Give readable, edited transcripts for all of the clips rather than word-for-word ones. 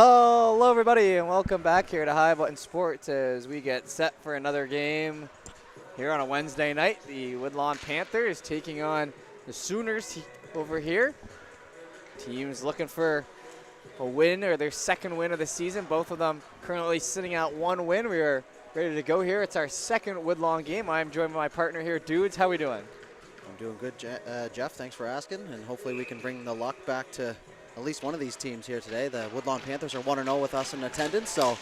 Hello everybody and welcome back here to High Button Sports as we get set for another game here on a Wednesday night. The Woodlawn Panthers taking on the Schooners over here. Teams looking for a win or their second win of the season. Both of them currently sitting out one win. We are ready to go here. It's our second Woodlawn game. I'm joined by my partner here. Dudes, how we doing? I'm doing good, Jeff. Thanks for asking, and hopefully we can bring the luck back to at least one of these teams here today. The Woodlawn Panthers are 1-0 with us in attendance, so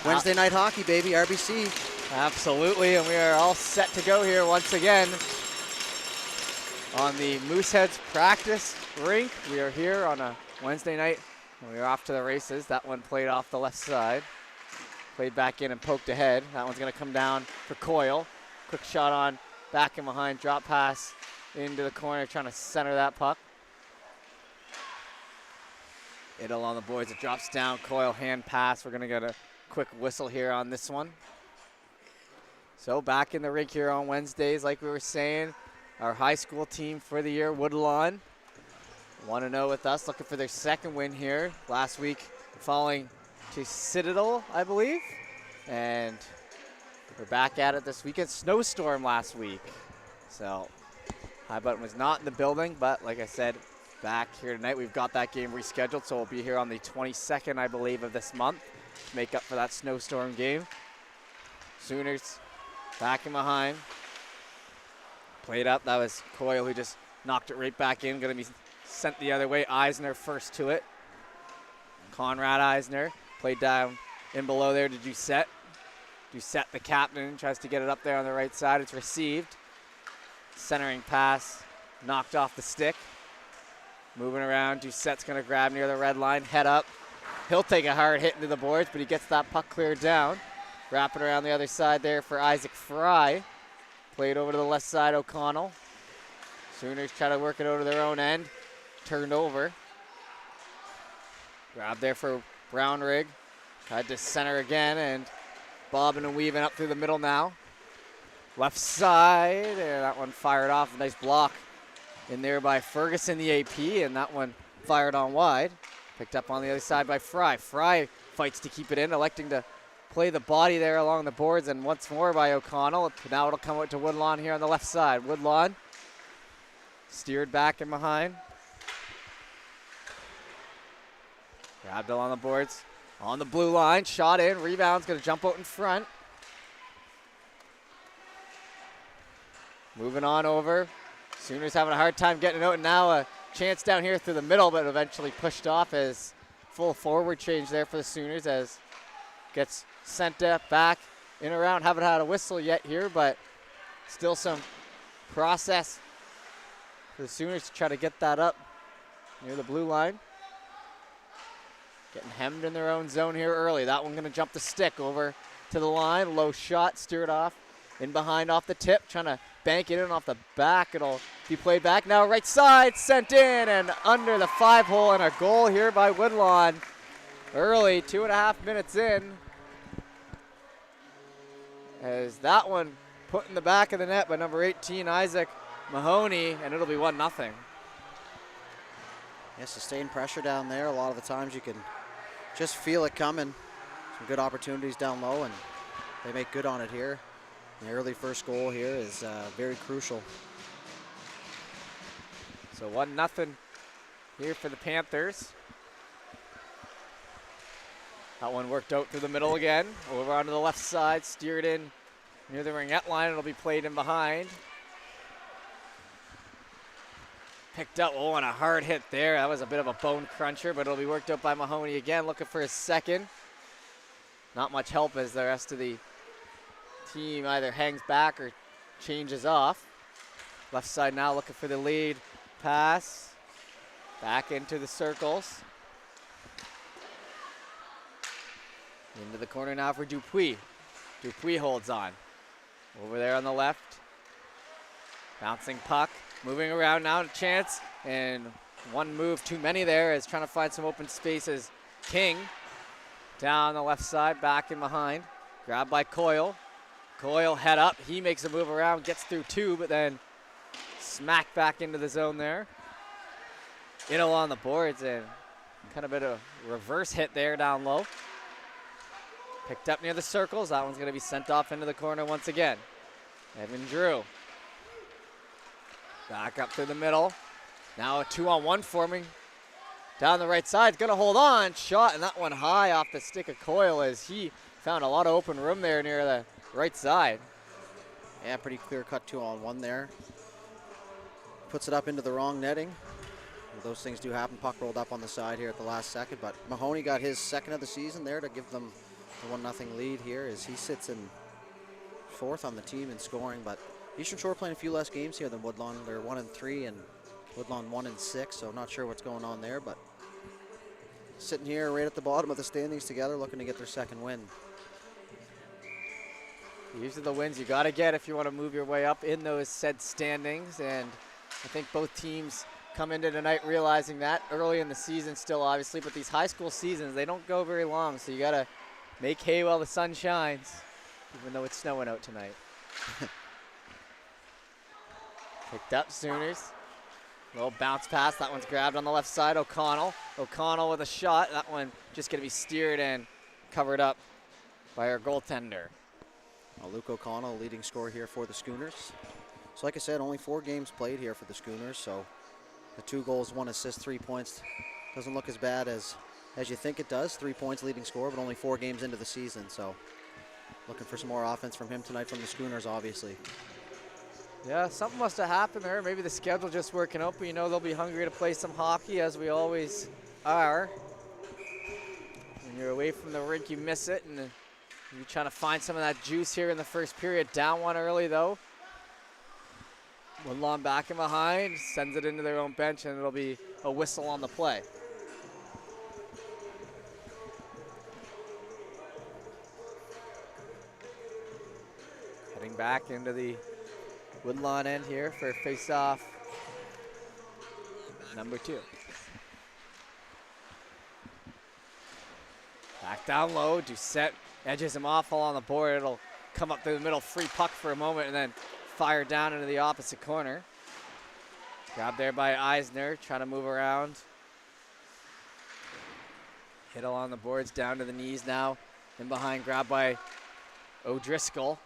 Wednesday night hockey, baby, RBC. Absolutely, and we are all set to go here once again on the Mooseheads practice rink. We are here on a Wednesday night, and we are off to the races. That one played off the left side. Played back in and poked ahead. That one's going to come down for Coyle. Quick shot on, back and behind, drop pass into the corner, trying to center that puck. It'll on the boards, it drops down, Coyle hand pass. We're gonna get a quick whistle here on this one. So back in the rink here on Wednesdays, like we were saying, our high school team for the year, Woodlawn, 1-0 with us, looking for their second win here. Last week, falling to Citadel, I believe. And we're back at it this weekend. Snowstorm last week. So High Button was not in the building, but like I said, back here tonight. We've got that game rescheduled, so we'll be here on the 22nd, I believe, of this month to make up for that snowstorm game. Schooners back in behind. Played up. That was Coyle who just knocked it right back in. Going to be sent the other way. Eisner first to it. Conrad Eisner played down in below there to Doucette. Doucette, the captain, tries to get it up there on the right side. It's received. Centering pass knocked off the stick. Moving around, Doucette's going to grab near the red line, head up. He'll take a hard hit into the boards, but he gets that puck cleared down. Wrap it around the other side there for Isaac Fry. Played over to the left side, O'Connell. Schooners try to work it over to their own end. Turned over. Grab there for Brownrigg. Tried to center again, and bobbing and weaving up through the middle now. Left side, and that one fired off. A nice block in there by Ferguson, the AP, and that one fired on wide. Picked up on the other side by Fry. Fry fights to keep it in, electing to play the body there along the boards, and once more by O'Connell. Now it'll come out to Woodlawn here on the left side. Woodlawn steered back and behind. Grabbed it on the boards. On the blue line, shot in, rebound's gonna jump out in front. Moving on over. Schooners having a hard time getting it out, and now a chance down here through the middle, but eventually pushed off as full forward change there for the Schooners as gets sent back in around. Haven't had a whistle yet here, but still some process for the Schooners to try to get that up near the blue line. Getting hemmed in their own zone here early. That one going to jump the stick over to the line. Low shot, steered off. In behind off the tip, trying to bank it in off the back. It'll be played back now. Right side, sent in and under the 5-hole, and a goal here by Woodlawn. Early, 2.5 minutes in. As that one put in the back of the net by number 18, Isaac Mahoney, and it'll be 1-0. Yeah, sustained pressure down there. A lot of the times you can just feel it coming. Some good opportunities down low, and they make good on it here. The early first goal here is very crucial. So 1-0 here for the Panthers. That one worked out through the middle again. Over onto the left side, steered in near the ringette line. It'll be played in behind. Picked up, oh, and a hard hit there. That was a bit of a bone cruncher, but it'll be worked out by Mahoney again, looking for his second. Not much help as the rest of the team either hangs back or changes off. Left side now looking for the lead pass. Back into the circles. Into the corner now for Dupuis. Dupuis holds on. Over there on the left. Bouncing puck. Moving around now, a chance. And one move too many there as trying to find some open spaces. King down the left side, back and behind. Grabbed by Coyle. Coyle head up, he makes a move around, gets through two, but then smacked back into the zone there. It'll on the boards, and Kind of bit of reverse hit there down low. Picked up near the circles. That one's going to be sent off into the corner once again. Evan Drew. Back up through the middle. Now a 2-on-1 forming. Down the right side, going to hold on. Shot, and that one high off the stick of Coyle as he found a lot of open room there near the right side. Yeah, pretty clear-cut 2-on-1 there. Puts it up into the wrong netting. Those things do happen. Puck rolled up on the side here at the last second, but Mahoney got his second of the season there to give them the 1-0 lead here as he sits in fourth on the team in scoring. But Eastern Shore playing a few less games here than Woodlawn. They're 1-3 and Woodlawn 1-6, so not sure what's going on there, but sitting here right at the bottom of the standings together looking to get their second win. These are the wins you got to get if you want to move your way up in those said standings, and I think both teams come into tonight realizing that early in the season still, obviously, but these high school seasons, they don't go very long, so you got to make hay while the sun shines, even though it's snowing out tonight. Picked up Sooners. Little bounce pass. That one's grabbed on the left side. O'Connell. O'Connell with a shot. That one just going to be steered and covered up by our goaltender. Luke O'Connell, leading scorer here for the Schooners. So like I said, only 4 games played here for the Schooners, so the 2 goals, 1 assist, 3 points. Doesn't look as bad as you think it does. 3 points leading scorer, but only 4 games into the season. So looking for some more offense from him tonight from the Schooners, obviously. Yeah, something must have happened there. Maybe the schedule just working out, but you know they'll be hungry to play some hockey, as we always are. When you're away from the rink, you miss it, and you're trying to find some of that juice here in the first period. Down 1 early, though. Woodlawn back and behind, sends it into their own bench, and it'll be a whistle on the play. Heading back into the Woodlawn end here for face-off number 2. Back down low, Doucette edges him off along the board. It'll come up through the middle, free puck for a moment, and then fire down into the opposite corner. Grabbed there by Eisner, trying to move around. Hit along the boards, down to the knees now. In behind, grabbed by O'Driscoll.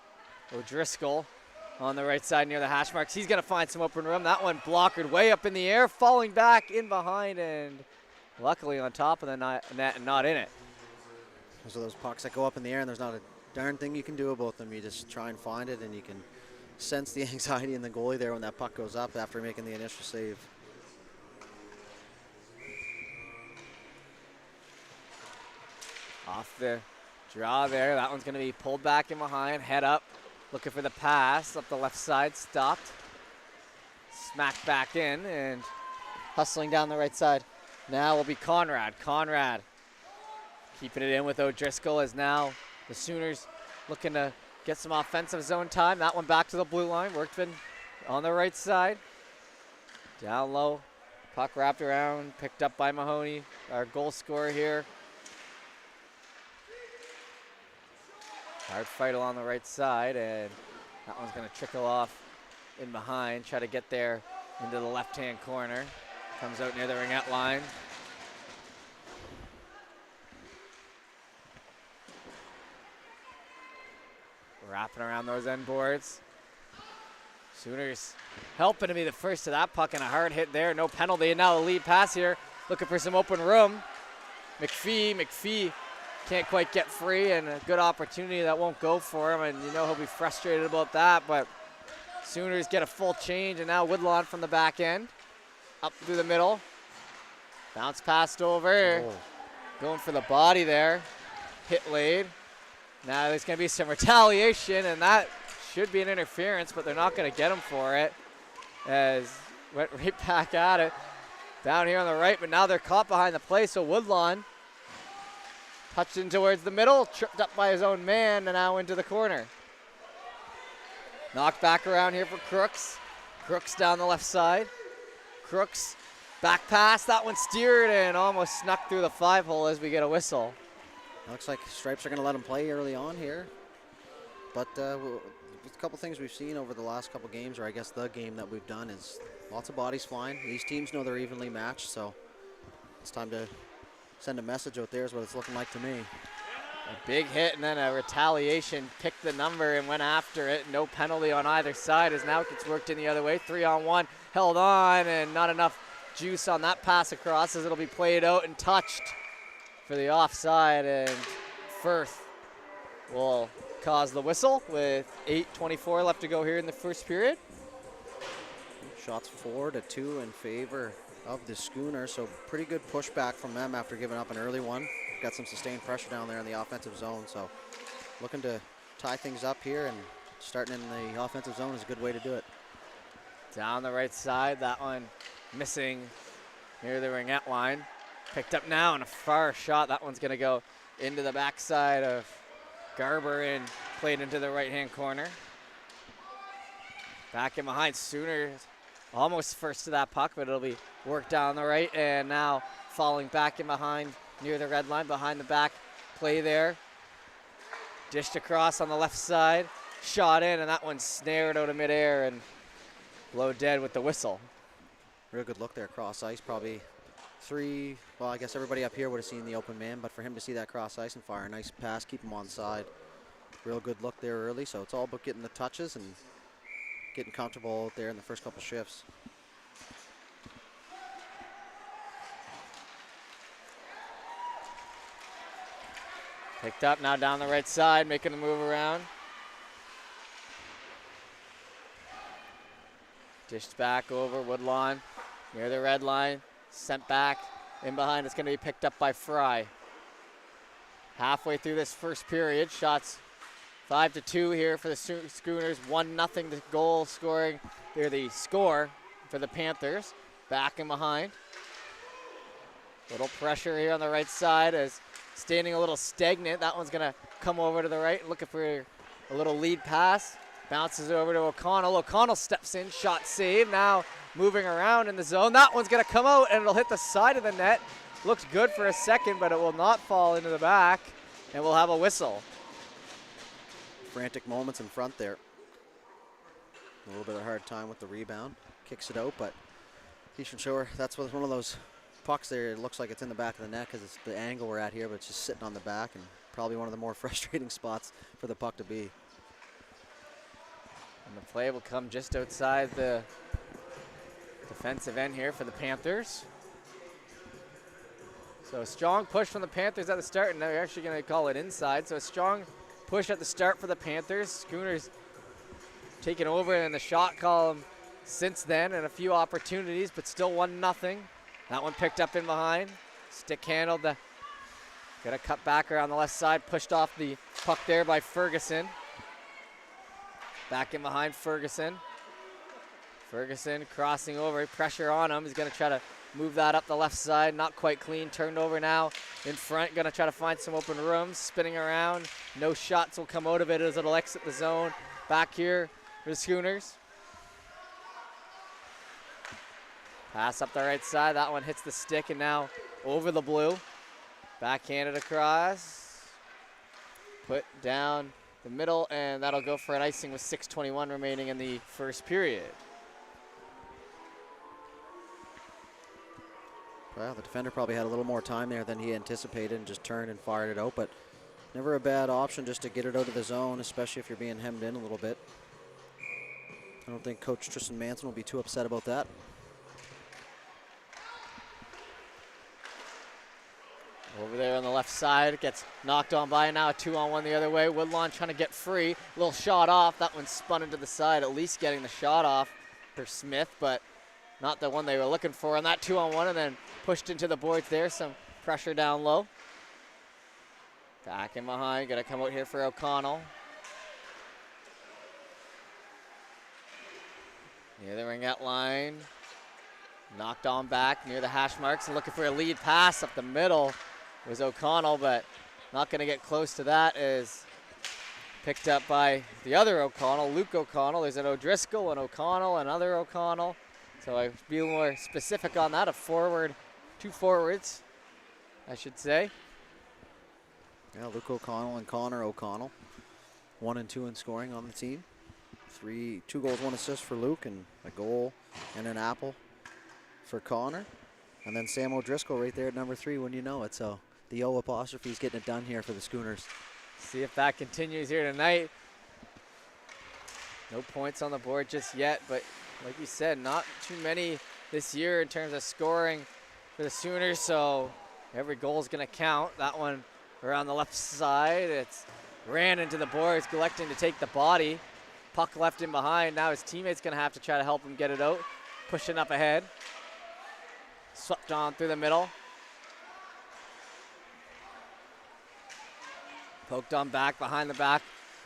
O'Driscoll on the right side near the hash marks. He's going to find some open room. That one blockered way up in the air, falling back in behind, and luckily on top of the net and not in it. Those are those pucks that go up in the air, and there's not a darn thing you can do about them. You just try and find it, and you can sense the anxiety in the goalie there when that puck goes up after making the initial save. Off the draw there. That one's going to be pulled back in behind, head up. Looking for the pass up the left side, stopped. Smacked back in and hustling down the right side. Now will be Conrad. Conrad keeping it in with O'Driscoll as now the Sooners looking to get some offensive zone time. That one back to the blue line. Workman on the right side. Down low. Puck wrapped around, picked up by Mahoney, our goal scorer here. Hard fight along the right side, and that one's going to trickle off in behind, try to get there into the left-hand corner. Comes out near the ringette line. Wrapping around those end boards. Sooners helping to be the first to that puck, and a hard hit there. No penalty, and now the lead pass here. Looking for some open room. McPhee can't quite get free, and a good opportunity that won't go for him, and you know he'll be frustrated about that, but Sooners get a full change, and now Woodlawn from the back end. Up through the middle. Bounce passed over. Oh. Going for the body there. Hit laid. Now there's going to be some retaliation, and that should be an interference, but they're not going to get him for it, as went right back at it. Down here on the right, but now they're caught behind the play, so Woodlawn touched in towards the middle, tripped up by his own man, and now into the corner. Knocked back around here for Crooks. Crooks down the left side. Crooks back pass, that one steered and almost snuck through the 5-hole as we get a whistle. Looks like Stripes are going to let him play early on here. But a couple things we've seen over the last couple games, or I guess the game that we've done, is lots of bodies flying. These teams know they're evenly matched, so it's time to send a message out there is what it's looking like to me. A big hit and then a retaliation, picked the number and went after it. No penalty on either side as now it gets worked in the other way. 3-on-1, held on, and not enough juice on that pass across as it'll be played out and touched for the offside, and Firth will cause the whistle with 8:24 left to go here in the first period. Shots 4-2 in favor of the Schooners, so pretty good pushback from them after giving up an early one. Got some sustained pressure down there in the offensive zone, so looking to tie things up here, and starting in the offensive zone is a good way to do it. Down the right side, that one missing near the ringette line. Picked up now and a far shot. That one's gonna go into the backside of Garber and played into the right-hand corner. Back in behind, Sooners almost first to that puck, but it'll be worked down the right, and now falling back in behind near the red line, behind the back play there. Dished across on the left side, shot in, and that one snared out of midair and blow dead with the whistle. Real good look there, cross ice, probably three, well, I guess everybody up here would have seen the open man, but for him to see that cross ice and fire a nice pass, keep him on side. Real good look there early, so it's all about getting the touches and getting comfortable out there in the first couple shifts. Picked up now down the right side, making a move around. Dished back over Woodlawn near the red line. Sent back in behind. It's going to be picked up by Fry. Halfway through this first period, shots 5-2 here for the Schooners. 1-0 the goal scoring. They're the score for the Panthers. Back in behind. Little pressure here on the right side as standing a little stagnant. That one's going to come over to the right, looking for a little lead pass. Bounces over to O'Connell. O'Connell steps in, shot save. Now moving around in the zone. That one's going to come out and it'll hit the side of the net. Looks good for a second, but it will not fall into the back, and we'll have a whistle. Frantic moments in front there. A little bit of a hard time with the rebound. Kicks it out, but he's sure that's one of those pucks there. It looks like it's in the back of the net because it's the angle we're at here, but it's just sitting on the back, and probably one of the more frustrating spots for the puck to be. And the play will come just outside the defensive end here for the Panthers. So a strong push from the Panthers at the start, and they're actually going to call it inside. So a strong push at the start for the Panthers. Schooners taking over in the shot column since then, and a few opportunities, but still 1-0. That one picked up in behind. Stick handled. Got a cut back around the left side, pushed off the puck there by Ferguson. Back in behind Ferguson. Ferguson crossing over, pressure on him. He's going to try to move that up the left side. Not quite clean, turned over now in front. Going to try to find some open rooms, spinning around. No shots will come out of it as it'll exit the zone. Back here for the Schooners. Pass up the right side. That one hits the stick and now over the blue. Backhanded across. Put down the middle, and that'll go for an icing with 6:21 remaining in the first period. Well, the defender probably had a little more time there than he anticipated and just turned and fired it out, but never a bad option just to get it out of the zone, especially if you're being hemmed in a little bit. I don't think Coach Tristan Manson will be too upset about that. Over there on the left side, it gets knocked on by, now a 2-on-1 the other way. Woodlawn trying to get free, little shot off. That one spun into the side, at least getting the shot off for Smith, but not the one they were looking for on that 2-on-1, and then pushed into the boards there. Some pressure down low. Back in behind, gonna come out here for O'Connell. Near the ringette line. Knocked on back near the hash marks and looking for a lead pass up the middle was O'Connell, but not gonna get close to that. Is picked up by the other O'Connell, Luke O'Connell. There's an O'Driscoll, an O'Connell, another O'Connell. So I'll be more specific on that, two forwards, I should say. Yeah, Luke O'Connell and Connor O'Connell. 1 and 2 in scoring on the team. 2 goals, 1 assist for Luke, and a goal and an apple for Connor. And then Sam O'Driscoll right there at number 3 when you know it. So the O apostrophe is getting it done here for the Schooners. See if that continues here tonight. No points on the board just yet, but like you said, not too many this year in terms of scoring for the Sooners, so every goal is going to count. That one around the left side, it's ran into the boards, electing to take the body. Puck left in behind. Now his teammate's going to have to try to help him get it out. Pushing up ahead. Swept on through the middle. Poked on back, behind the back.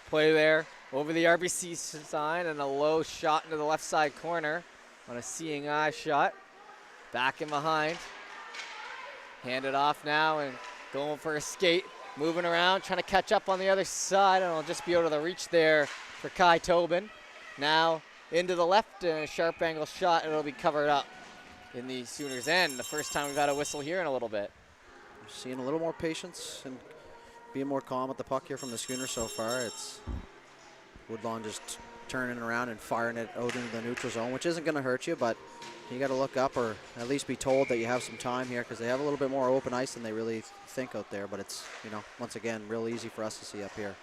Play there over the RBC sign and a low shot into the left side corner on a seeing eye shot. Back in behind. Hand it off now and going for a skate. Moving around, trying to catch up on the other side, and it'll just be out of the reach there for Kai Tobin. Now into the left, and a sharp angle shot, and it'll be covered up in the Sooners' end. The first time we've had a whistle here in a little bit. Seeing a little more patience and being more calm with the puck here from the Schooners so far. It's Woodlawn just turning around and firing it out into the neutral zone, which isn't going to hurt you, but you got to look up or at least be told that you have some time here because they have a little bit more open ice than they really think out there. But it's, you know, once again, real easy for us to see up here.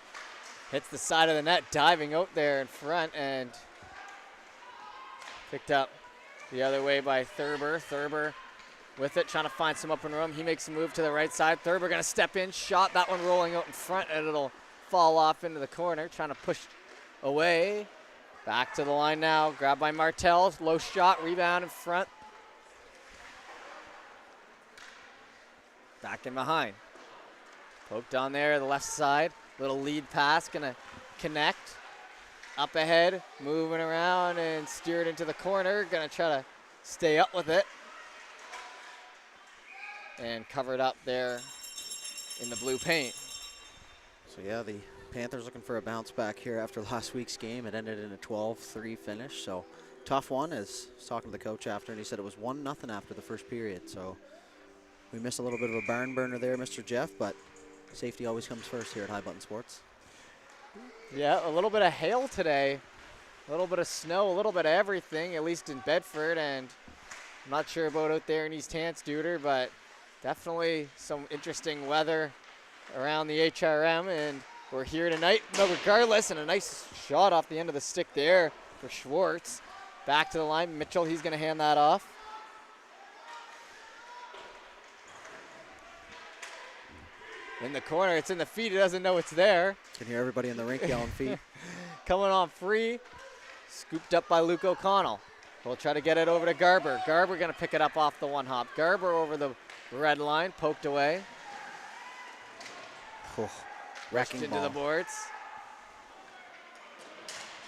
Hits the side of the net, diving out there in front, and picked up the other way by Thurber. Thurber with it, trying to find some open room. He makes a move to the right side. Thurber going to step in, shot, that one rolling out in front, and it'll fall off into the corner, trying to push away. Back to the line now, grabbed by Martell, low shot, rebound in front. Back in behind. Poked on there, the left side. Little lead pass, gonna connect. Up ahead, moving around and steered into the corner. Gonna try to stay up with it. And covered up there in the blue paint. So yeah, the Panthers looking for a bounce back here after last week's game. It ended in a 12-3 finish, so tough one. As I was talking to the coach after, and he said it was 1-0 after the first period. So we missed a little bit of a barn burner there, Mr. Jeff, but safety always comes first here at High Button Sports. Yeah, a little bit of hail today, a little bit of snow, a little bit of everything, at least in Bedford, and I'm not sure about out there in East Handsduder, but definitely some interesting weather around the HRM, and we're here tonight, no, regardless, and a nice shot off the end of the stick there for Schwartz. Back to the line, Mitchell, he's going to hand that off. In the corner, it's in the feet, he doesn't know it's there. Can hear everybody in the rink yelling feet. Coming on free, scooped up by Luke O'Connell. We'll try to get it over to Garber. Garber going to pick it up off the one hop. Garber over the red line, poked away. Oh, Rushed into ball. the boards.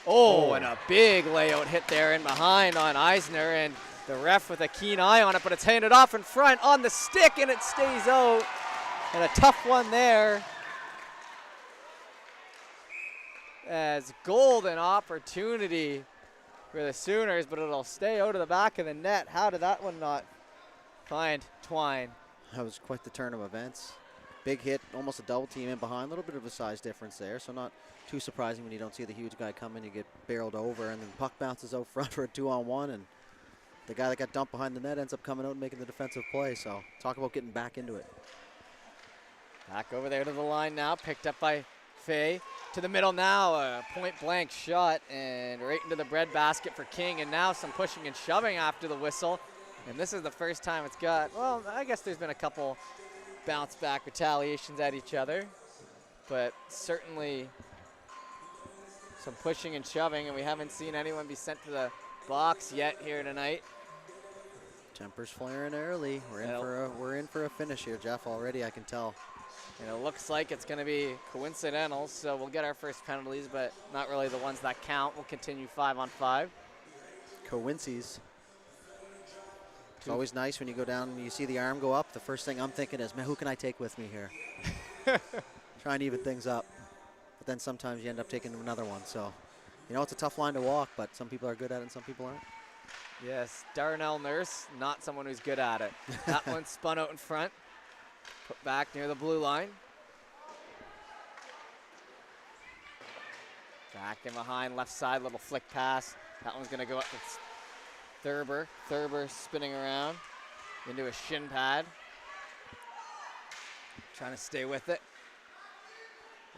Oh, and a big layout hit there in behind on Eisner, and the ref with a keen eye on it, but it's handed off in front on the stick, and it stays out. And a tough one there. As golden opportunity for the Sooners, but it'll stay out of the back of the net. How did that one not find Twine? That was quite the turn of events. Big hit, almost a double team in behind. A little bit of a size difference there, so not too surprising when you don't see the huge guy come in. You get barreled over, and then puck bounces out front for a 2-on-1, and the guy that got dumped behind the net ends up coming out and making the defensive play. So talk about getting back into it. Back over there to the line now, picked up by Fay. To the middle now, a point-blank shot, and right into the breadbasket for King, and now some pushing and shoving after the whistle. And this is the first time it's got, well, I guess there's been a couple bounce-back retaliations at each other, but certainly some pushing and shoving, and we haven't seen anyone be sent to the box yet here tonight. Tempers flaring early. We're in for a finish here, Jeff, already, I can tell. And it looks like it's going to be coincidental, so we'll get our first penalties, but not really the ones that count. We'll continue 5-on-5. Coincies. It's always nice when you go down and you see the arm go up. The first thing I'm thinking is, man, who can I take with me here? Try and even things up. But then sometimes you end up taking another one. So, you know, it's a tough line to walk, but some people are good at it and some people aren't. Yes, Darnell Nurse, not someone who's good at it. That one spun out in front. Put back near the blue line. Back in behind, left side, little flick pass. That one's going to go up to Thurber. Thurber spinning around into a shin pad. Trying to stay with it.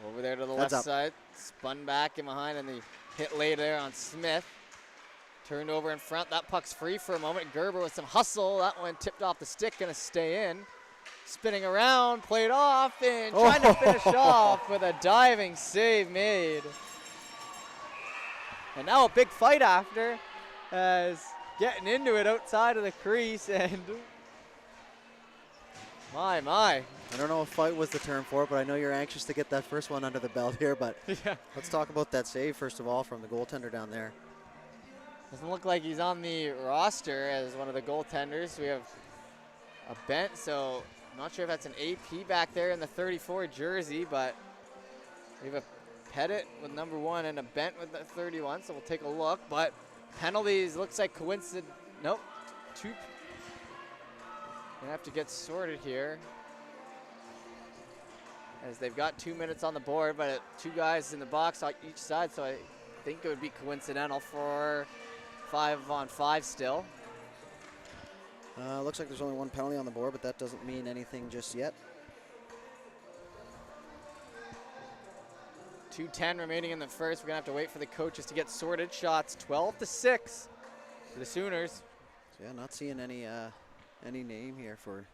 Over there to the left side. Spun back in behind, and the hit late there on Smith. Turned over in front. That puck's free for a moment. Gerber with some hustle. That one tipped off the stick, going to stay in. Spinning around, played off, and trying to finish off with a diving save made. And now a big fight after, as getting into it outside of the crease, and my. I don't know if fight was the term for it, but I know you're anxious to get that first one under the belt here, but yeah. Let's talk about that save first of all from the goaltender down there. Doesn't look like he's on the roster as one of the goaltenders. We have a Bent, so I'm not sure if that's an AP back there in the 34 jersey, but we have a Pettit with number 1 and a Bent with the 31, so we'll take a look. But penalties, looks like coincident. Nope. Gonna have to get sorted here, as they've got 2 minutes on the board, but 2 guys in the box on each side, so I think it would be coincidental for 5-on-5 still. Looks like there's only 1 penalty on the board, but that doesn't mean anything just yet. 2:10 remaining in the first. We're gonna have to wait for the coaches to get sorted. Shots 12-6 for the Schooners. So yeah, not seeing any name here for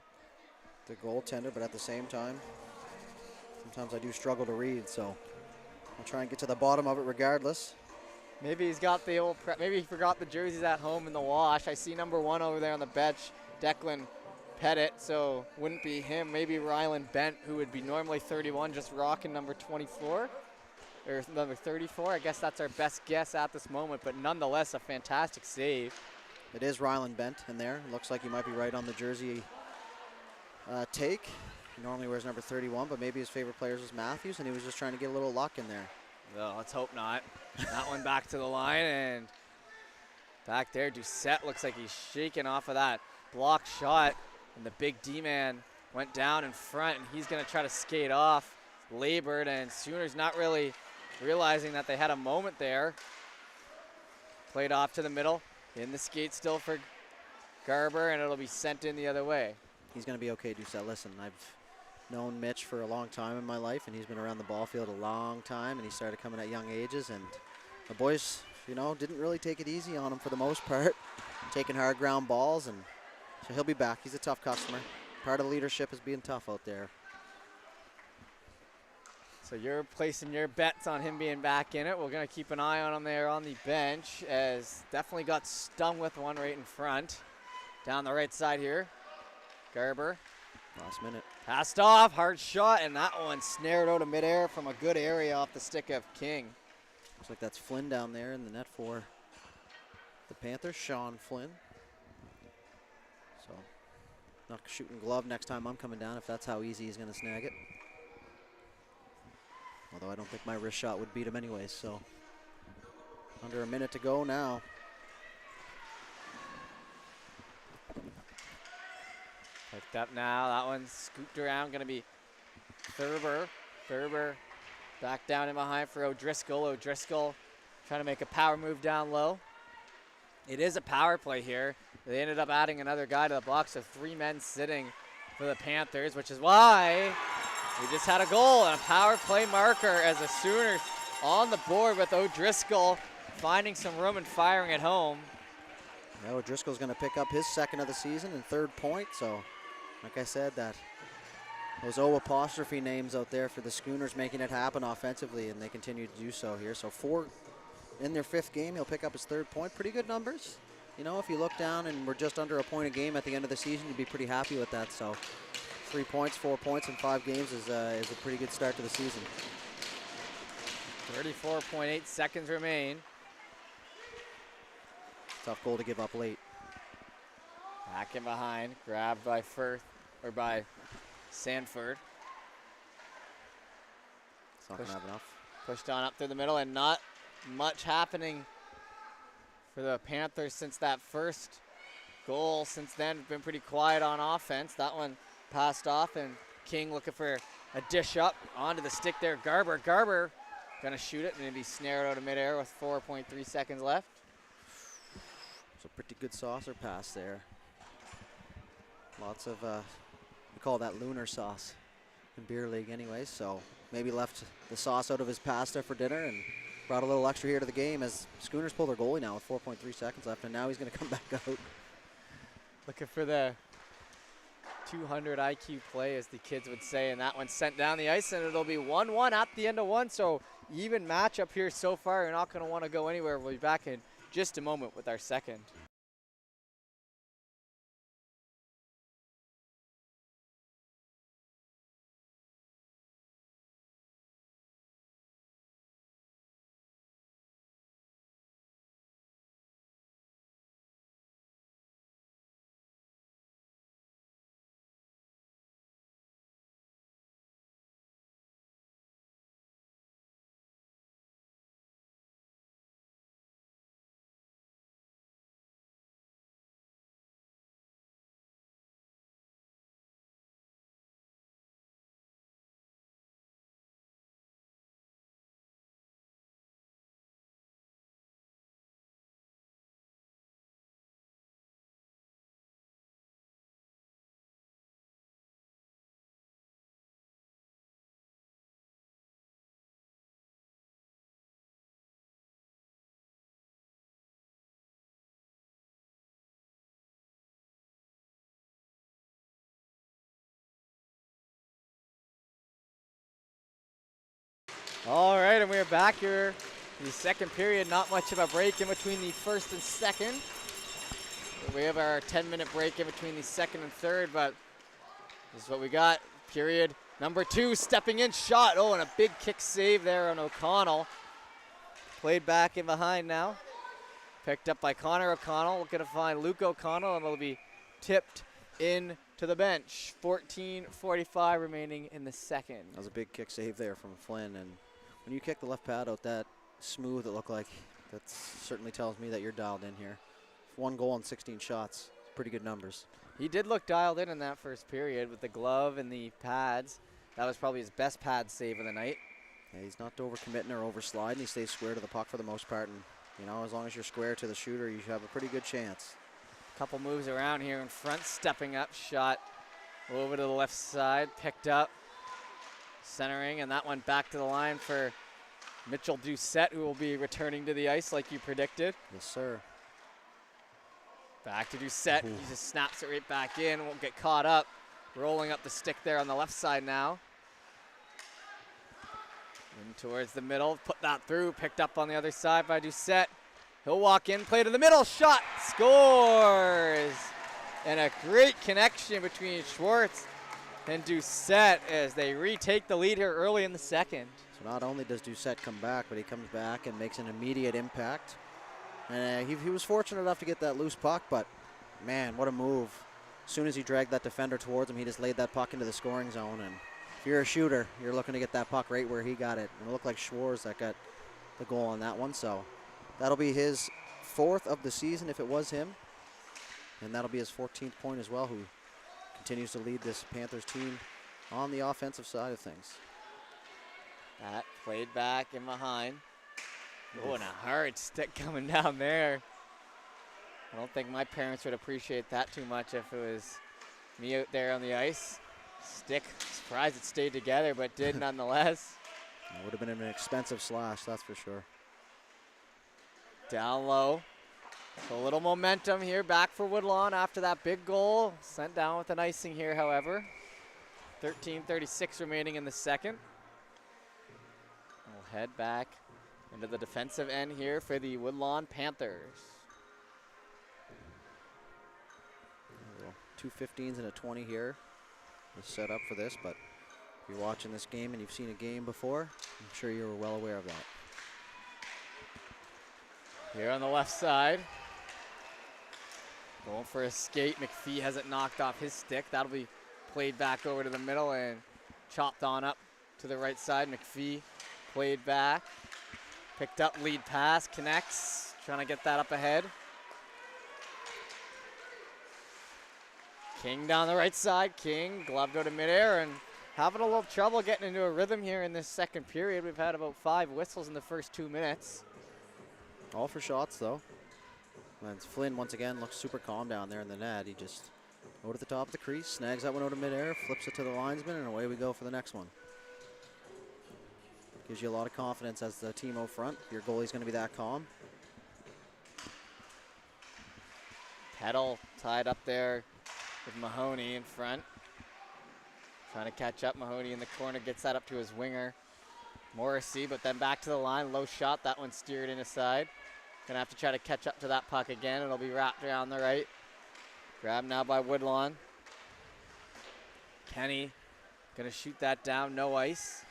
the goaltender, but at the same time, sometimes I do struggle to read, so I'll try and get to the bottom of it regardless. Maybe he's got the old maybe he forgot the jerseys at home in the wash. I see number 1 over there on the bench, Declan Pettit, so wouldn't be him. Maybe Rylan Bent, who would be normally 31, just rocking number 24 or number 34. I guess that's our best guess at this moment, but nonetheless a fantastic save. It is Rylan Bent in there. Looks like he might be right on the jersey take. He normally wears number 31, but maybe his favorite player is Matthews, and he was just trying to get a little luck in there. Well, let's hope not. That one back to the line, and back there, Doucette looks like he's shaking off of that block shot, and the big D-man went down in front, and he's going to try to skate off. Labored, and Sooners not really realizing that they had a moment there. Played off to the middle, in the skate still for Garber, and it'll be sent in the other way. He's going to be okay, Doucette. Listen, I've known Mitch for a long time in my life, and he's been around the ball field a long time, and he started coming at young ages, and the boys, you know, didn't really take it easy on him for the most part, taking hard ground balls, and so he'll be back. He's a tough customer. Part of leadership is being tough out there. So you're placing your bets on him being back in it. We're going to keep an eye on him there on the bench, as definitely got stung with one right in front. Down the right side here, Garber. Last minute. Passed off, hard shot, and that one snared out of midair from a good area off the stick of King. Looks like that's Flynn down there in the net for the Panthers, Sean Flynn. So, not shooting glove next time I'm coming down if that's how easy he's going to snag it. Although I don't think my wrist shot would beat him anyways, so under a minute to go now. Picked up now, that one's scooped around, gonna be Thurber. Thurber back down in behind for O'Driscoll. O'Driscoll trying to make a power move down low. It is a power play here. They ended up adding another guy to the box, so 3 men sitting for the Panthers, which is why we just had a goal and a power play marker as the Sooners on the board with O'Driscoll finding some room and firing at home. Yeah, O'Driscoll's going to pick up his 2nd of the season and 3rd point. So, like I said, those O apostrophe names out there for the Schooners making it happen offensively, and they continue to do so here. So 4 in their 5th game, he'll pick up his 3rd point. Pretty good numbers. You know, if you look down and we're just under a point a game at the end of the season, you'd be pretty happy with that. So 3 points, 4 points in 5 games is a pretty good start to the season. 34.8 seconds remain. Tough goal to give up late. Back in behind, grabbed by by Sanford. It's not going to have enough. Pushed on up through the middle, and not much happening for the Panthers since that first goal. Since then, been pretty quiet on offense. That one passed off, and King looking for a dish up onto the stick there. Garber gonna shoot it, and it'll be snared out of midair with 4.3 seconds left. It's a pretty good saucer pass there. Lots of, we call that lunar sauce in beer league anyways, so maybe left the sauce out of his pasta for dinner and brought a little extra here to the game as Schooners pull their goalie now with 4.3 seconds left, and now he's going to come back out. Looking for the 200 IQ play, as the kids would say, and that one's sent down the ice, and it'll be 1-1 at the end of one, so even matchup here so far. You're not going to want to go anywhere. We'll be back in just a moment with our second. All right, and we're back here. The second period, not much of a break in between the first and second. We have our 10-minute break in between the second and third, but this is what we got. Period number 2, stepping in, shot. Oh, and a big kick save there on O'Connell. Played back in behind now. Picked up by Connor O'Connell. Looking to find Luke O'Connell, and it'll be tipped in to the bench. 14:45 remaining in the second. That was a big kick save there from Flynn, and when you kick the left pad out that smooth, it looked like, that certainly tells me that you're dialed in here. 1 goal and 16 shots, pretty good numbers. He did look dialed in that first period with the glove and the pads. That was probably his best pad save of the night. Yeah, he's not overcommitting or oversliding. He stays square to the puck for the most part, and you know, as long as you're square to the shooter, you have a pretty good chance. Couple moves around here in front, stepping up, shot over to the left side, picked up, centering, and that one back to the line for Mitchell Doucette, who will be returning to the ice like you predicted. Yes, sir. Back to Doucette. He just snaps it right back in, won't get caught up. Rolling up the stick there on the left side now. In towards the middle, put that through, picked up on the other side by Doucette. He'll walk in, play to the middle, shot, scores! And a great connection between Schwartz and Doucette as they retake the lead here early in the second. So not only does Doucette come back, but he comes back and makes an immediate impact. And he was fortunate enough to get that loose puck, but man, what a move. As soon as he dragged that defender towards him, he just laid that puck into the scoring zone. And if you're a shooter, you're looking to get that puck right where he got it. And it looked like Schwartz that got the goal on that one. So that'll be his 4th of the season if it was him. And that'll be his 14th point as well, who continues to lead this Panthers team on the offensive side of things. That played back in behind. Oh, and a hard stick coming down there. I don't think my parents would appreciate that too much if it was me out there on the ice. Stick, surprised it stayed together, but did nonetheless. It would have been an expensive slash, that's for sure. Down low. So a little momentum here back for Woodlawn after that big goal. Sent down with an icing here, however. 13:36 remaining in the second. We'll head back into the defensive end here for the Woodlawn Panthers. 2 15s and a 20 here. We're set up for this, but if you're watching this game and you've seen a game before, I'm sure you're well aware of that. Here on the left side. Going for a skate. McPhee has it knocked off his stick. That'll be played back over to the middle and chopped on up to the right side. McPhee played back. Picked up, lead pass, connects. Trying to get that up ahead. King down the right side. King gloved out of midair and having a little trouble getting into a rhythm here in this second period. We've had about 5 whistles in the first 2 minutes. All for shots, though. And Flynn, once again, looks super calm down there in the net. He just Out at the top of the crease, snags that one out of midair, flips it to the linesman, and away we go for the next one. Gives you a lot of confidence as the team out front. Your goalie's going to be that calm. Petal tied up there with Mahoney in front. Trying to catch up. Mahoney in the corner, gets that up to his winger. Morrissey, but then back to the line. Low shot, that one steered in aside. Gonna have to try to catch up to that puck again. It'll be wrapped around the right. Grabbed now by Woodlawn. Kenny gonna shoot that down, no ice.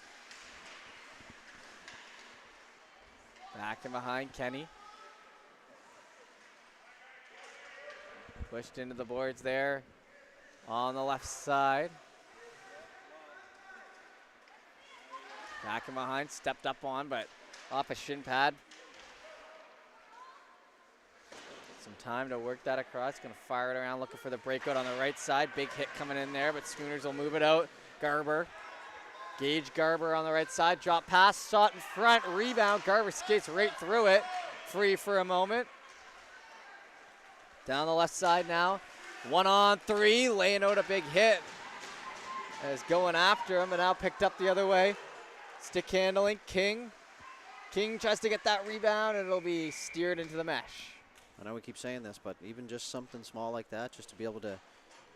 Back and behind Kenny. Pushed into the boards there on the left side. Back and behind, stepped up on, but off a shin pad. Some time to work that across. Gonna fire it around, looking for the breakout on the right side. Big hit coming in there, but Schooners will move it out. Garber. Gage Garber on the right side. Drop pass, shot in front, rebound. Garber skates right through it. Free for a moment. Down the left side now. 1-on-3, laying out a big hit. As going after him, but now picked up the other way. Stick handling, King. King tries to get that rebound, and it'll be steered into the mesh. I know we keep saying this, but even just something small like that, just to be able to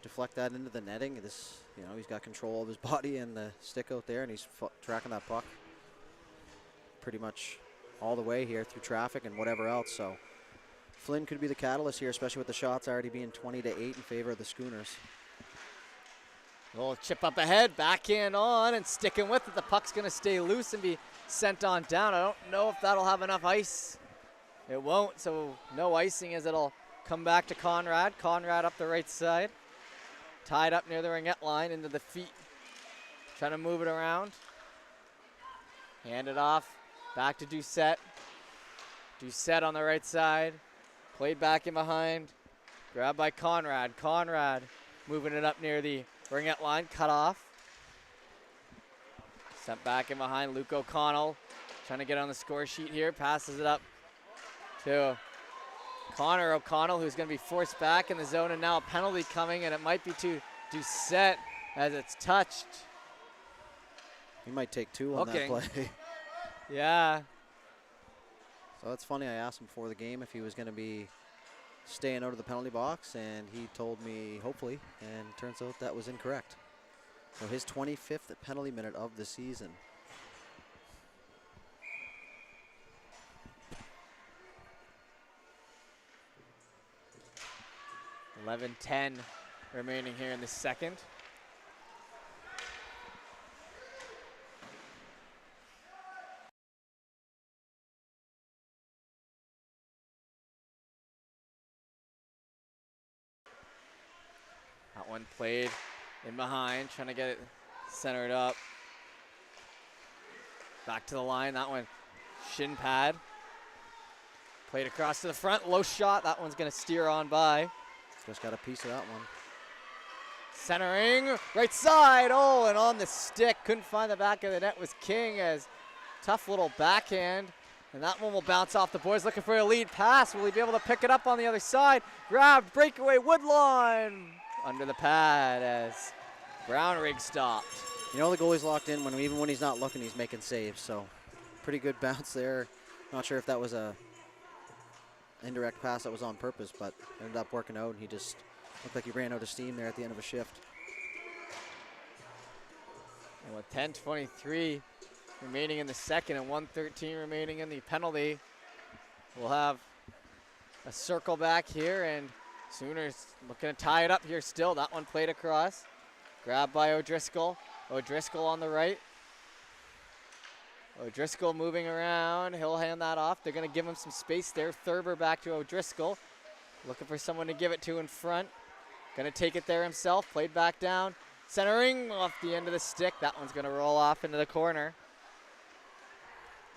deflect that into the netting, this, you know, he's got control of his body and the stick out there, and he's tracking that puck pretty much all the way here through traffic and whatever else. So Flynn could be the catalyst here, especially with the shots already being 20-8 in favor of the Schooners. Little chip up ahead, backhand on, and sticking with it. The puck's going to stay loose and be sent on down. I don't know if that'll have enough ice. It won't, so no icing as it'll come back to Conrad. Conrad up the right side. Tied up near the ringette line into the feet. Trying to move it around. Hand it off. Back to Doucette. Doucette on the right side. Played back in behind. Grabbed by Conrad. Conrad moving it up near the ringette line. Cut off. Sent back in behind. Luke O'Connell trying to get on the score sheet here. Passes it up to Connor O'Connell, who's going to be forced back in the zone, and now a penalty coming, and it might be to Doucette as it's touched. He might take two on that play. Yeah. So that's funny. I asked him before the game if he was going to be staying out of the penalty box, and he told me hopefully, and turns out that was incorrect. So his 25th penalty minute of the season. 11:10 remaining here in the second. That one played in behind, trying to get it centered up. Back to the line, that one shin pad. Played across to the front, low shot, that one's gonna steer on by. Just got a piece of that one. Centering, right side, oh, and on the stick. Couldn't find the back of the net was King as tough little backhand. And that one will bounce off the boards, looking for a lead pass. Will he be able to pick it up on the other side? Grabbed, breakaway, Woodlawn. Under the pad as Brownrigg stopped. You know the goalie's locked in even when he's not looking, he's making saves. So pretty good bounce there. Not sure if that was a indirect pass that was on purpose, but ended up working out, and he just looked like he ran out of steam there at the end of a shift. And with 10:23 remaining in the second and 1:13 remaining in the penalty, we'll have a circle back here, and Sooners looking to tie it up here still. That one played across. Grabbed by O'Driscoll. O'Driscoll on the right. O'Driscoll moving around. He'll hand that off. They're going to give him some space there. Thurber back to O'Driscoll. Looking for someone to give it to in front. Going to take it there himself. Played back down. Centering off the end of the stick. That one's going to roll off into the corner.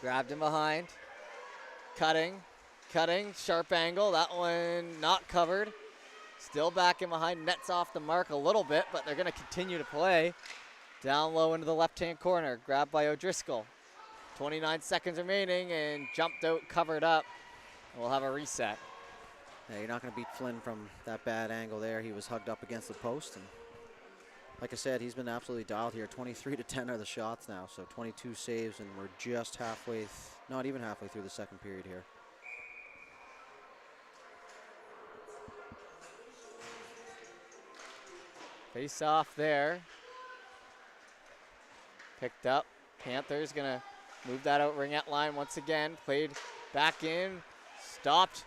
Grabbed him behind. Cutting. Sharp angle. That one not covered. Still back in behind. Nets off the mark a little bit, but they're going to continue to play. Down low into the left-hand corner. Grabbed by O'Driscoll. 29 seconds remaining, and jumped out, covered up. We'll have a reset. Yeah, you're not going to beat Flynn from that bad angle there. He was hugged up against the post. And like I said, he's been absolutely dialed here. 23 to 10 are the shots now, so 22 saves, and we're just halfway, not even halfway through the second period here. Face off there. Picked up. Panthers gonna move that out ringette line once again. Played back in. Stopped.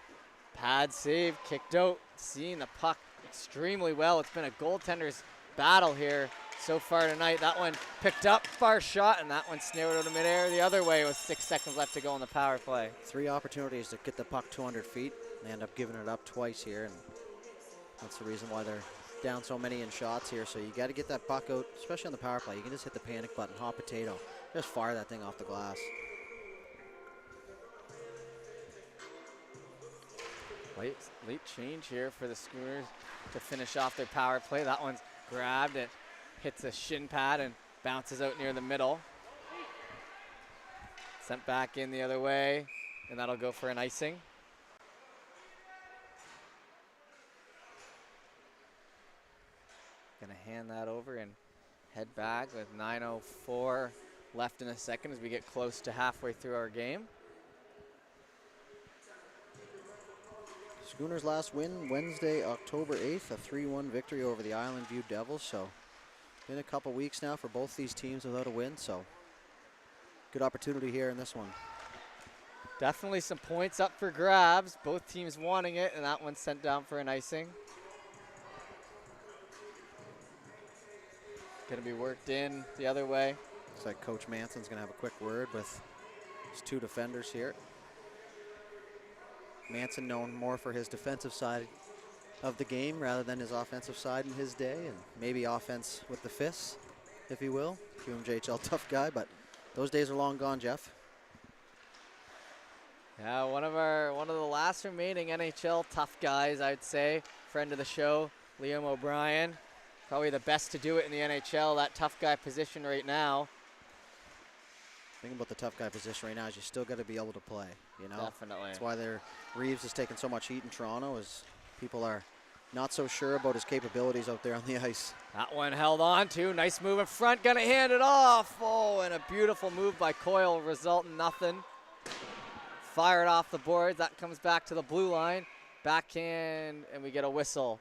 Pad save. Kicked out. Seeing the puck extremely well. It's been a goaltender's battle here so far tonight. That one picked up. Far shot. And that one snared out of midair the other way with 6 seconds left to go on the power play. 3 opportunities to get the puck 200 feet. They end up giving it up twice here. And that's the reason why they're down so many in shots here. So you got to get that puck out, especially on the power play. You can just hit the panic button, hot potato. Just fire that thing off the glass. Late change here for the Schooners to finish off their power play. That one's grabbed. It hits a shin pad and bounces out near the middle. Sent back in the other way, and that'll go for an icing. Gonna hand that over and head back with 9:04 left in the second as we get close to halfway through our game. Schooners' last win Wednesday, October 8th, a 3-1 victory over the Island View Devils. So been a couple weeks now for both these teams without a win. So good opportunity here in this one. Definitely some points up for grabs. Both teams wanting it, and that one's sent down for an icing. Gonna be worked in the other way. Looks like Coach Manson's gonna have a quick word with his 2 defenders here. Manson known more for his defensive side of the game rather than his offensive side in his day, and maybe offense with the fists, if you will. QMJHL tough guy, but those days are long gone, Jeff. Yeah, one of the last remaining NHL tough guys, I'd say. Friend of the show, Liam O'Brien. Probably the best to do it in the NHL, that tough guy position right now. The thing about the tough guy position right now is you still got to be able to play, you know? Definitely. That's why Reeves is taking so much heat in Toronto, is people are not so sure about his capabilities out there on the ice. That one held on to. Nice move in front, gonna hand it off. Oh, and a beautiful move by Coyle, result in nothing. Fired off the boards, that comes back to the blue line. Backhand, and we get a whistle.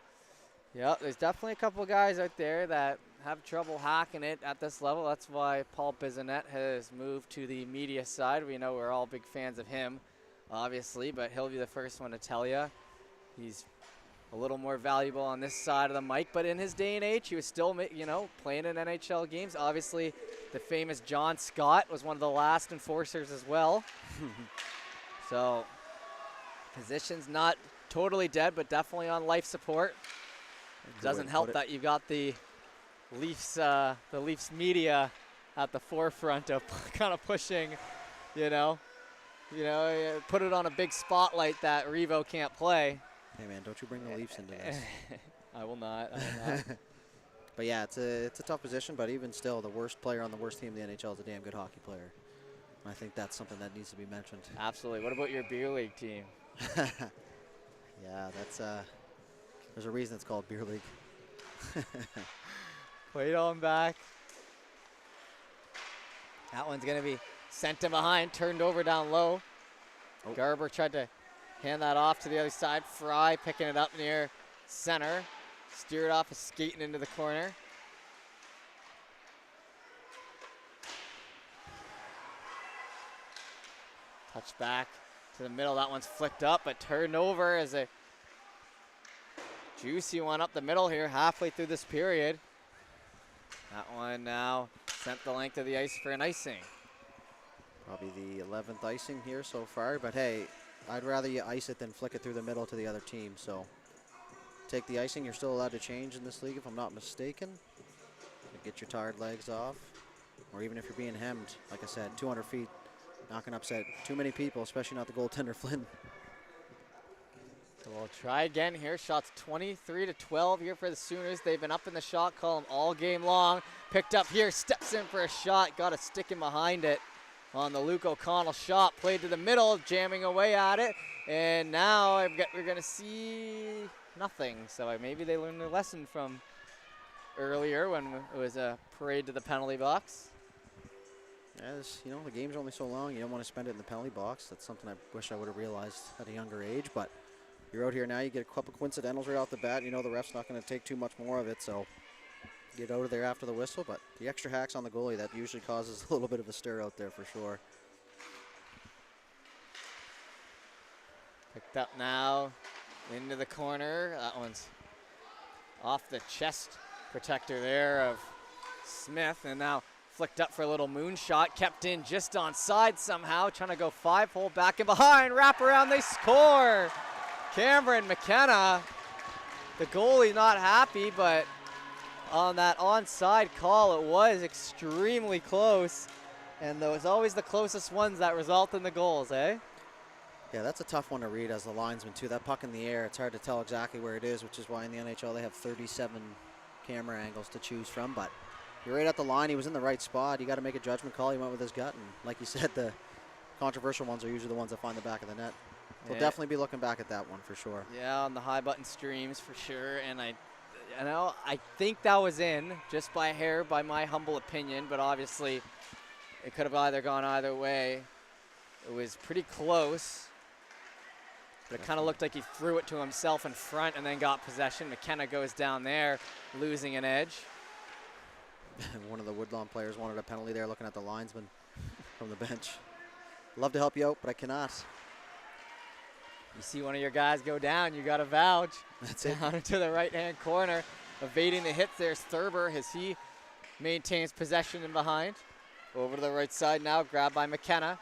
Yep, there's definitely a couple of guys out there that have trouble hacking it at this level. That's why Paul Bisonet has moved to the media side. We know we're all big fans of him, obviously, but he'll be the first one to tell you. He's a little more valuable on this side of the mic, but in his day and age, he was still, playing in NHL games. Obviously, the famous John Scott was one of the last enforcers as well. So, position's not totally dead, but definitely on life support. It doesn't help that you got the Leafs media at the forefront of kind of pushing, put it on a big spotlight that Revo can't play. Hey man, don't you bring the Leafs into this. I will not. But yeah, it's a tough position, but even still, the worst player on the worst team in the NHL is a damn good hockey player. And I think that's something that needs to be mentioned. Absolutely. What about your beer league team? Yeah, that's there's a reason it's called beer league. Played on back. That one's going to be sent to behind, turned over down low. Oh. Garber tried to hand that off to the other side. Fry picking it up near center. Steered off, skating into the corner. Touch back to the middle. That one's flicked up, but turned over as a juicy one up the middle here, halfway through this period. That one now sent the length of the ice for an icing. Probably the 11th icing here so far, but hey, I'd rather you ice it than flick it through the middle to the other team. So take the icing. You're still allowed to change in this league, if I'm not mistaken. Get your tired legs off, or even if you're being hemmed, like I said, 200 feet, not going to upset too many people, especially not the goaltender Flynn. So we'll try again here. Shots 23-12 here for the Sooners. They've been up in the shot column all game long. Picked up here, steps in for a shot, got a stick in behind it. on the Luke O'Connell shot. Played to the middle, jamming away at it. And now we're going to see nothing. So maybe they learned their lesson from earlier when it was a parade to the penalty box. As you know, the game's only so long. You don't want to spend it in the penalty box. That's something I wish I would have realized at a younger age. But you're out here now. You get a couple coincidentals right off the bat. You know the ref's not going to take too much more of it. So get out of there after the whistle. But the extra hacks on the goalie, that usually causes a little bit of a stir out there for sure. Picked up now into the corner. That one's off the chest protector there of Smith. And now flicked up for a little moonshot, kept in just on side somehow, trying to go 5-hole back and behind, wrap around, they score. Cameron McKenna, the goalie not happy, but on that onside call, it was extremely close. And those always the closest ones that result in the goals, eh? Yeah, that's a tough one to read as the linesman too. That puck in the air, it's hard to tell exactly where it is, which is why in the NHL they have 37 camera angles to choose from. But you're right at the line. He was in the right spot. You got to make a judgment call. He went with his gut. And like you said, the controversial ones are usually the ones that find the back of the net. We'll definitely be looking back at that one for sure. Yeah, on the high button streams for sure. And I think that was in just by a hair, by my humble opinion. But obviously, it could have either gone either way. It was pretty close. But it kind of looked like he threw it to himself in front and then got possession. McKenna goes down there, losing an edge. One of the Woodlawn players wanted a penalty there, looking at the linesman from the bench. Love to help you out, but I cannot. You see one of your guys go down, you got to vouch. That's down it. into the right-hand corner. Evading the hits, there's Thurber as he maintains possession in behind. Over to the right side now, grabbed by McKenna.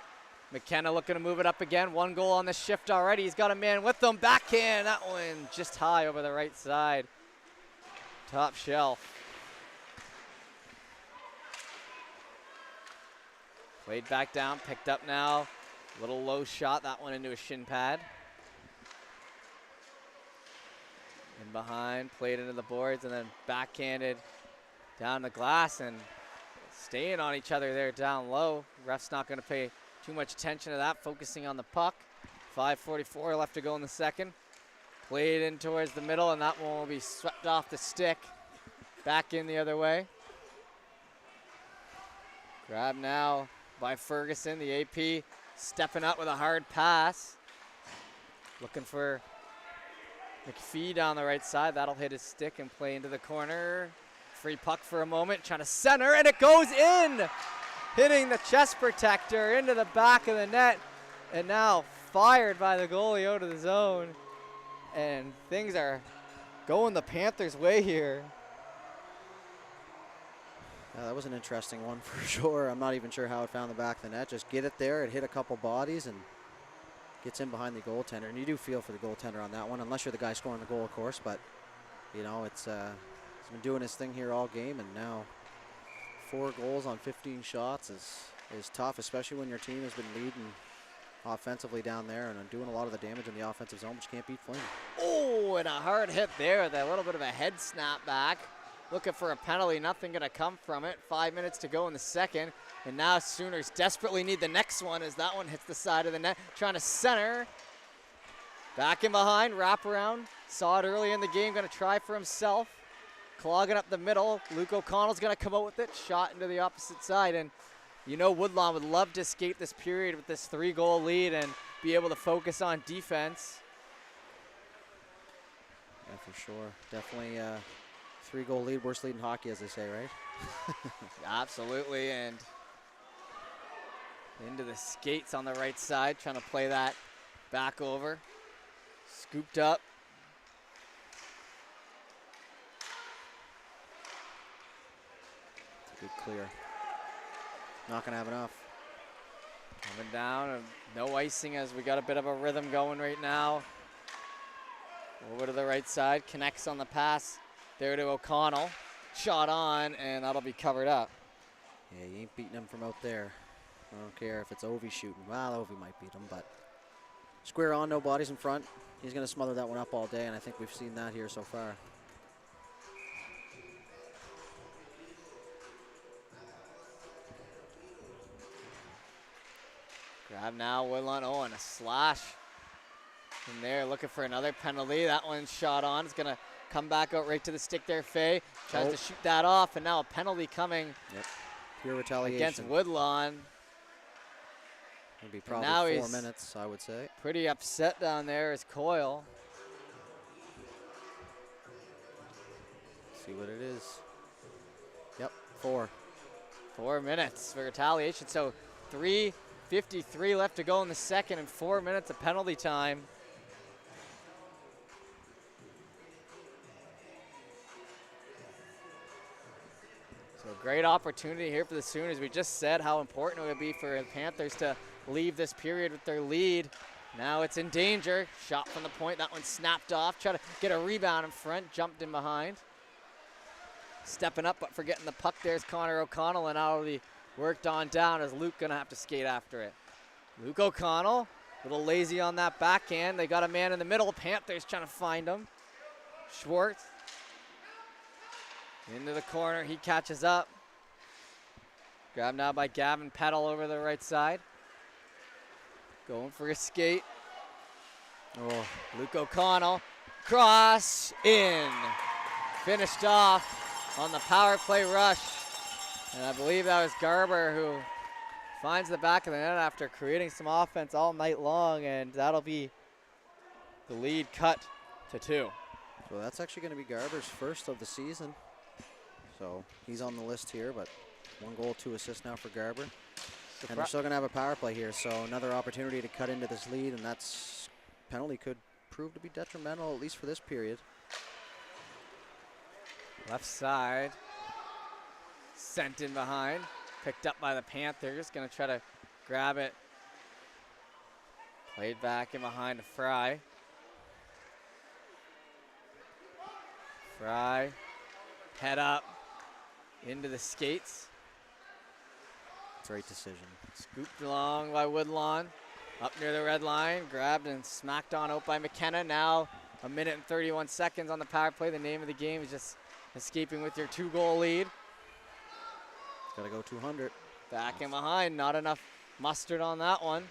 McKenna looking to move it up again. 1 goal on the shift already. He's got a man with him. Backhand, that one just high over the right side. Top shelf. Played back down, picked up now. Little low shot, that one into a shin pad. In behind, played into the boards, and then backhanded down the glass and staying on each other there down low. Ref's not going to pay too much attention to that, focusing on the puck. 5:44 left to go in the second. Played in towards the middle, and that one will be swept off the stick. Back in the other way. Grab now by Ferguson, the AP stepping up with a hard pass. Looking for McPhee down the right side. That'll hit his stick and play into the corner. Free puck for a moment, trying to center, and it goes in! Hitting the chest protector into the back of the net, and now fired by the goalie out of the zone. And things are going the Panthers' way here. Yeah, that was an interesting one for sure. I'm not even sure how it found the back of the net. Just get it there. It hit a couple bodies and gets in behind the goaltender. And you do feel for the goaltender on that one, unless you're the guy scoring the goal, of course. But, you know, it's he's been doing his thing here all game, and now 4 goals on 15 shots is tough, especially when your team has been leading offensively down there and doing a lot of the damage in the offensive zone, but you can't beat Flynn. Oh, and a hard hit there. That little bit of a head snap back. Looking for a penalty, nothing going to come from it. 5 minutes to go in the second. And now Schooners desperately need the next one as that one hits the side of the net. Trying to center. Back in behind, wrap around. Saw it early in the game, going to try for himself. Clogging up the middle. Luke O'Connell's going to come out with it. Shot into the opposite side. And you know Woodlawn would love to escape this period with this 3-goal lead and be able to focus on defense. Yeah, for sure. Definitely 3-goal lead, worst lead in hockey, as they say, right? Absolutely, and into the skates on the right side, trying to play that back over. Scooped up. It's a good clear. Not going to have enough. Coming down, and no icing as we got a bit of a rhythm going right now. Over to the right side, connects on the pass. There to O'Connell. Shot on, and that'll be covered up. Yeah, you ain't beating him from out there. I don't care if it's Ovi shooting. Well, Ovi might beat him, but square on, no bodies in front. He's going to smother that one up all day, and I think we've seen that here so far. Grab now, Woodlawn. Oh, and a slash in there, looking for another penalty. That one's shot on. It's going to come back out right to the stick there. Fay tries to shoot that off, and now a penalty coming. Yep. Pure retaliation. Against Woodlawn. It'll be probably 4 minutes, I would say. Pretty upset down there is Coyle. See what it is. Yep, 4. 4 minutes for retaliation. So 3:53 left to go in the second and 4 minutes of penalty time. So a great opportunity here for the Sooners. We just said how important it would be for the Panthers to leave this period with their lead. Now it's in danger. Shot from the point. That one snapped off. Try to get a rebound in front. Jumped in behind. Stepping up, but forgetting the puck. There's Connor O'Connell, and now he worked on down as Luke gonna have to skate after it. Luke O'Connell, a little lazy on that backhand. They got a man in the middle. Panthers trying to find him. Schwartz into the corner. He catches up. Grabbed now by Gavin Peddle over the right side. Going for a skate. Oh, Luke O'Connell. Cross in. Finished off on the power play rush. And I believe that was Garber who finds the back of the net after creating some offense all night long, and that'll be the lead cut to 2. So that's actually going to be Garber's first of the season. So he's on the list here, but 1 goal, 2 assists now for Garber. And they're still going to have a power play here, so another opportunity to cut into this lead, and that's penalty could prove to be detrimental, at least for this period. Left side. Sent in behind. Picked up by the Panthers. Going to try to grab it. Played back in behind to Fry. Fry. Head up. Into the skates. Great decision. Scooped along by Woodlawn. Up near the red line. Grabbed and smacked on out by McKenna. Now a minute and 31 seconds on the power play. The name of the game is just escaping with your 2-goal lead. Got to go 200. Back in behind. Not enough mustard on that one.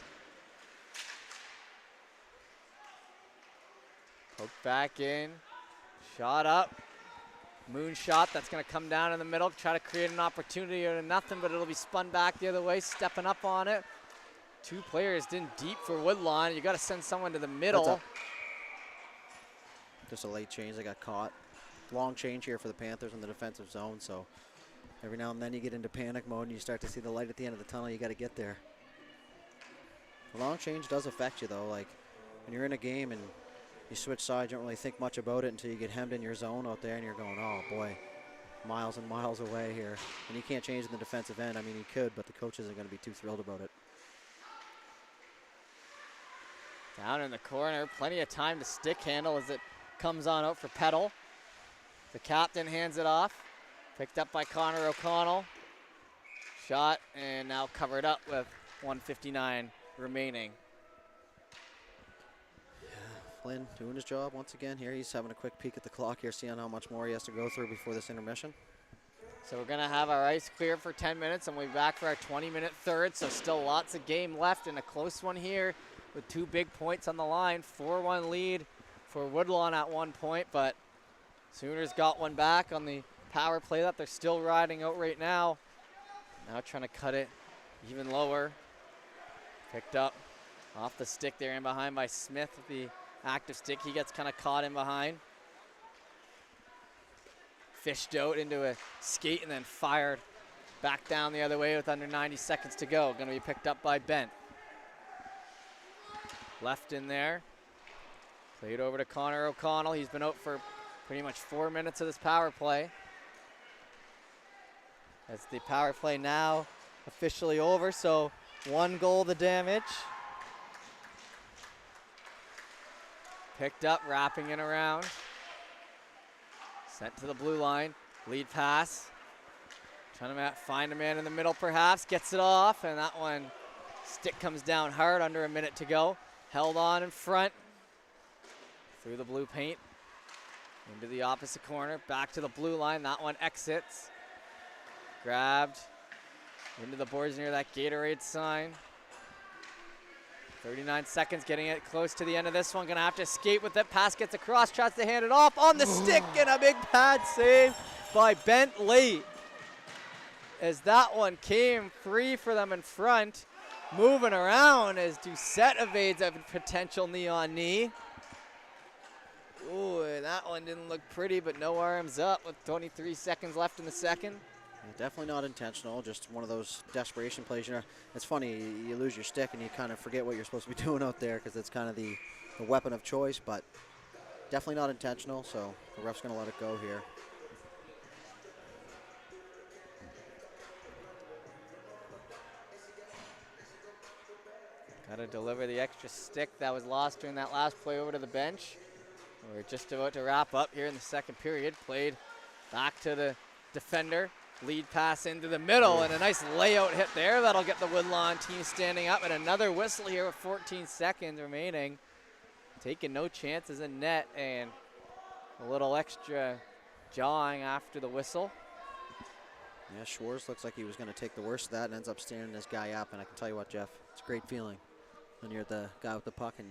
Poked back in. Shot up. Moonshot. That's going to come down in the middle. Try to create an opportunity out of nothing, but it'll be spun back the other way. Stepping up on it. 2 players in deep for Woodlawn. You got to send someone to the middle. Just a late change. They got caught. Long change here for the Panthers in the defensive zone, so every now and then you get into panic mode and you start to see the light at the end of the tunnel. You got to get there. The long change does affect you, though. Like when you're in a game and you switch sides, you don't really think much about it until you get hemmed in your zone out there and you're going, oh boy, miles and miles away here. And you can't change in the defensive end. I mean, you could, but the coach isn't going to be too thrilled about it. Down in the corner, plenty of time to stick handle as it comes on out for Peddle. The captain hands it off. Picked up by Connor O'Connell. Shot and now covered up with 1:59 remaining. Yeah, Flynn doing his job once again here. He's having a quick peek at the clock here, seeing how much more he has to go through before this intermission. So we're gonna have our ice clear for 10 minutes and we'll be back for our 20-minute third. So still lots of game left and a close one here with 2 big points on the line. 4-1 lead for Woodlawn at one point, but Sooners got one back on the power play that they're still riding out right now. Now trying to cut it even lower. Picked up off the stick there in behind by Smith with the active stick. He gets kind of caught in behind. Fished out into a skate and then fired back down the other way with under 90 seconds to go. Going to be picked up by Bent. Left in there. Played over to Connor O'Connell. He's been out for pretty much 4 minutes of this power play. As the power play now officially over, so 1 goal the damage. Picked up, wrapping it around. Sent to the blue line. Lead pass. Trying to find a man in the middle perhaps. Gets it off, and that one stick comes down hard. Under a minute to go. Held on in front. Through the blue paint. Into the opposite corner. Back to the blue line. That one exits. Grabbed. Into the boards near that Gatorade sign. 39 seconds, getting it close to the end of this one. Gonna have to skate with it. Pass gets across, tries to hand it off on the stick, and a big pad save by Bentley. As that one came free for them in front. Moving around as Doucette evades a potential knee on knee. Ooh, that one didn't look pretty, but no arms up with 23 seconds left in the second. Yeah, definitely not intentional, just one of those desperation plays. You know, it's funny, you lose your stick and you kind of forget what you're supposed to be doing out there because it's kind of the weapon of choice, but definitely not intentional, so the ref's going to let it go here. Got to deliver the extra stick that was lost during that last play over to the bench. We're just about to wrap up here in the second period. Played back to the defender. Lead pass into the middle, and a nice layout hit there. That'll get the Woodlawn team standing up, and another whistle here with 14 seconds remaining. Taking no chances in net, and a little extra jawing after the whistle. Yeah, Schwartz looks like he was going to take the worst of that and ends up standing this guy up, and I can tell you what, Jeff, it's a great feeling when you're the guy with the puck and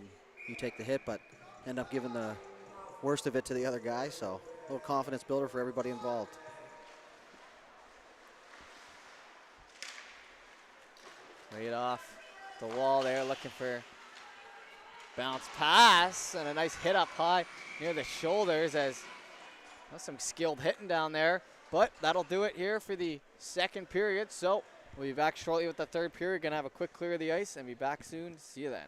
you take the hit, but end up giving the worst of it to the other guy, so a little confidence builder for everybody involved. Right off the wall there, looking for bounce pass, and a nice hit up high near the shoulders as that's some skilled hitting down there. But that'll do it here for the second period. So we'll be back shortly with the third period. Gonna have a quick clear of the ice and be back soon. See you then.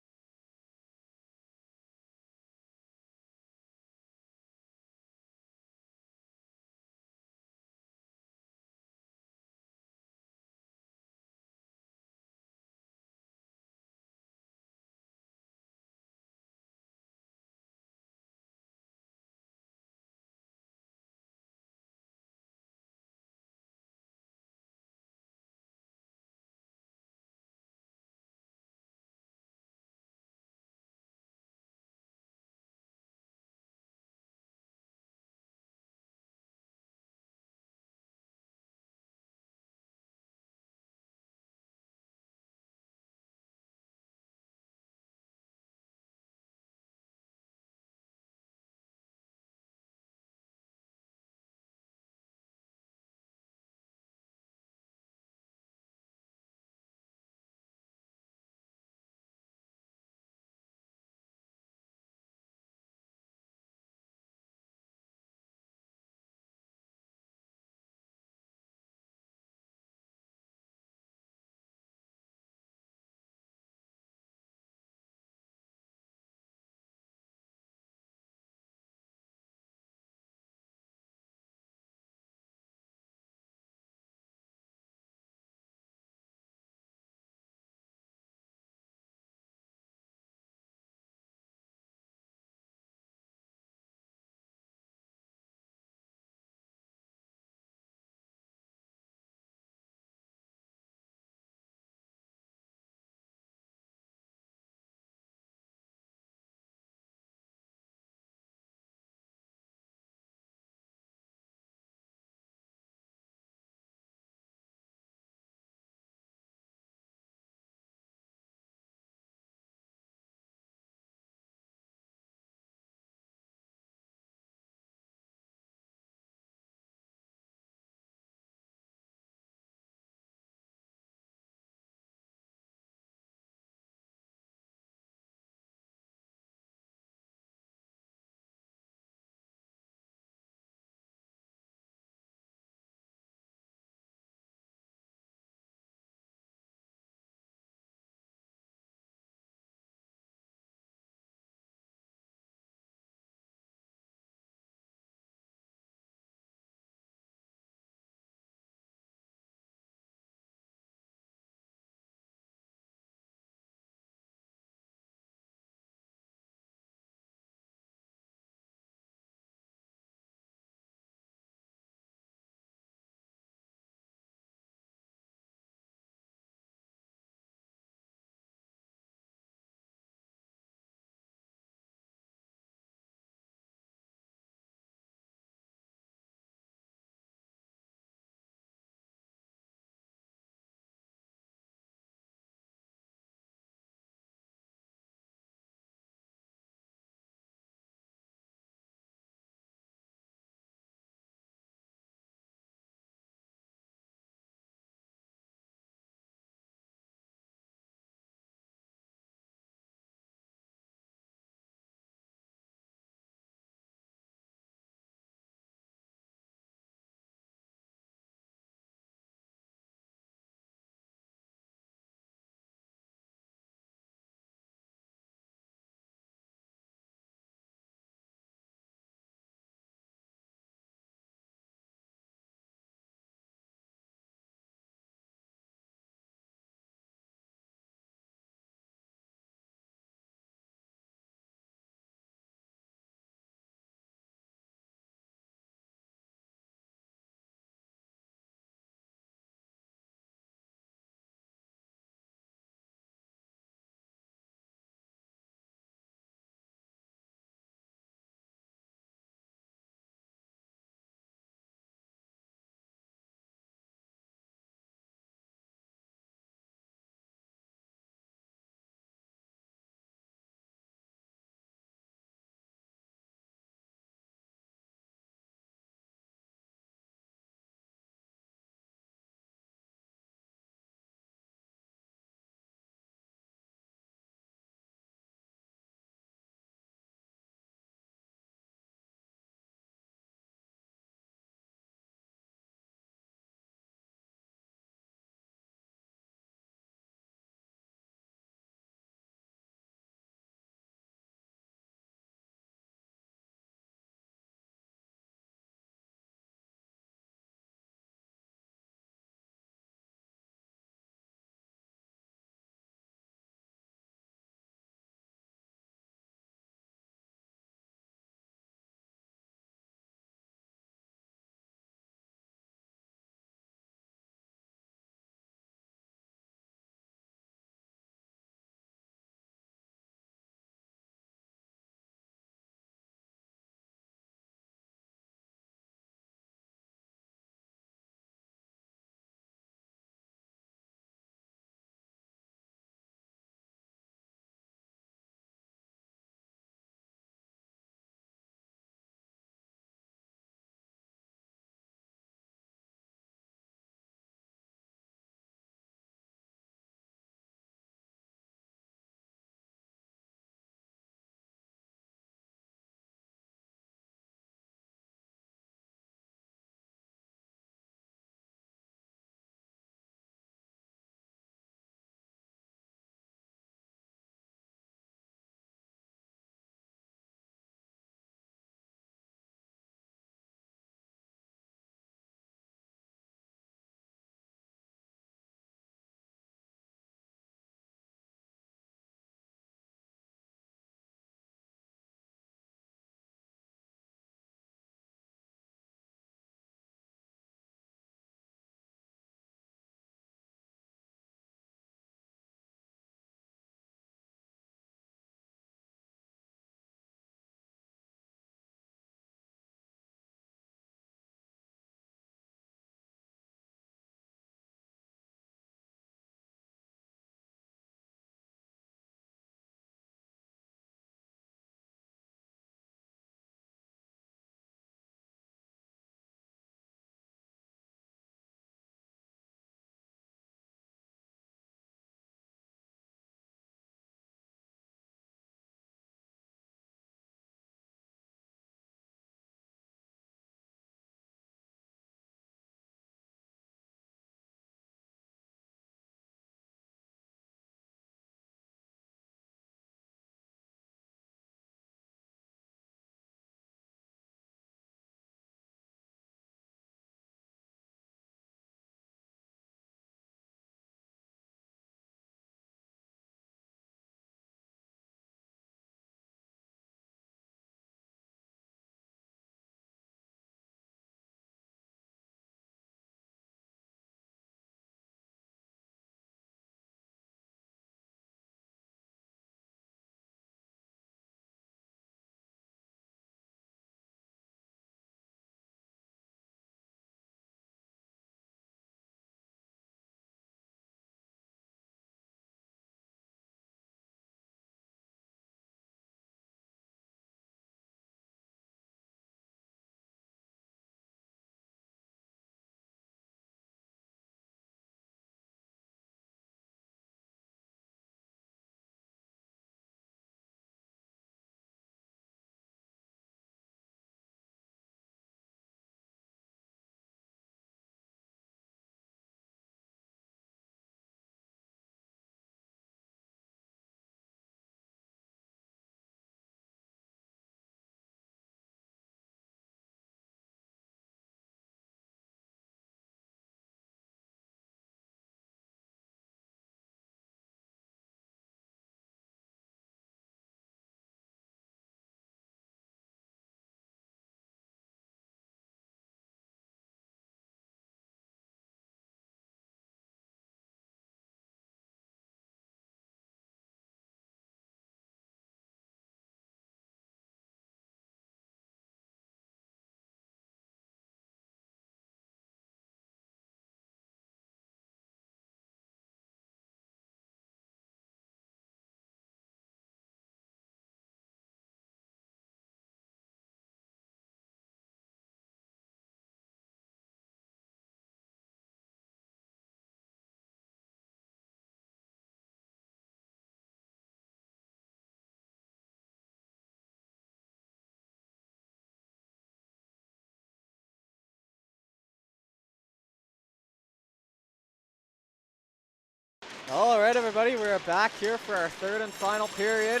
All right, everybody, we're back here for our third and final period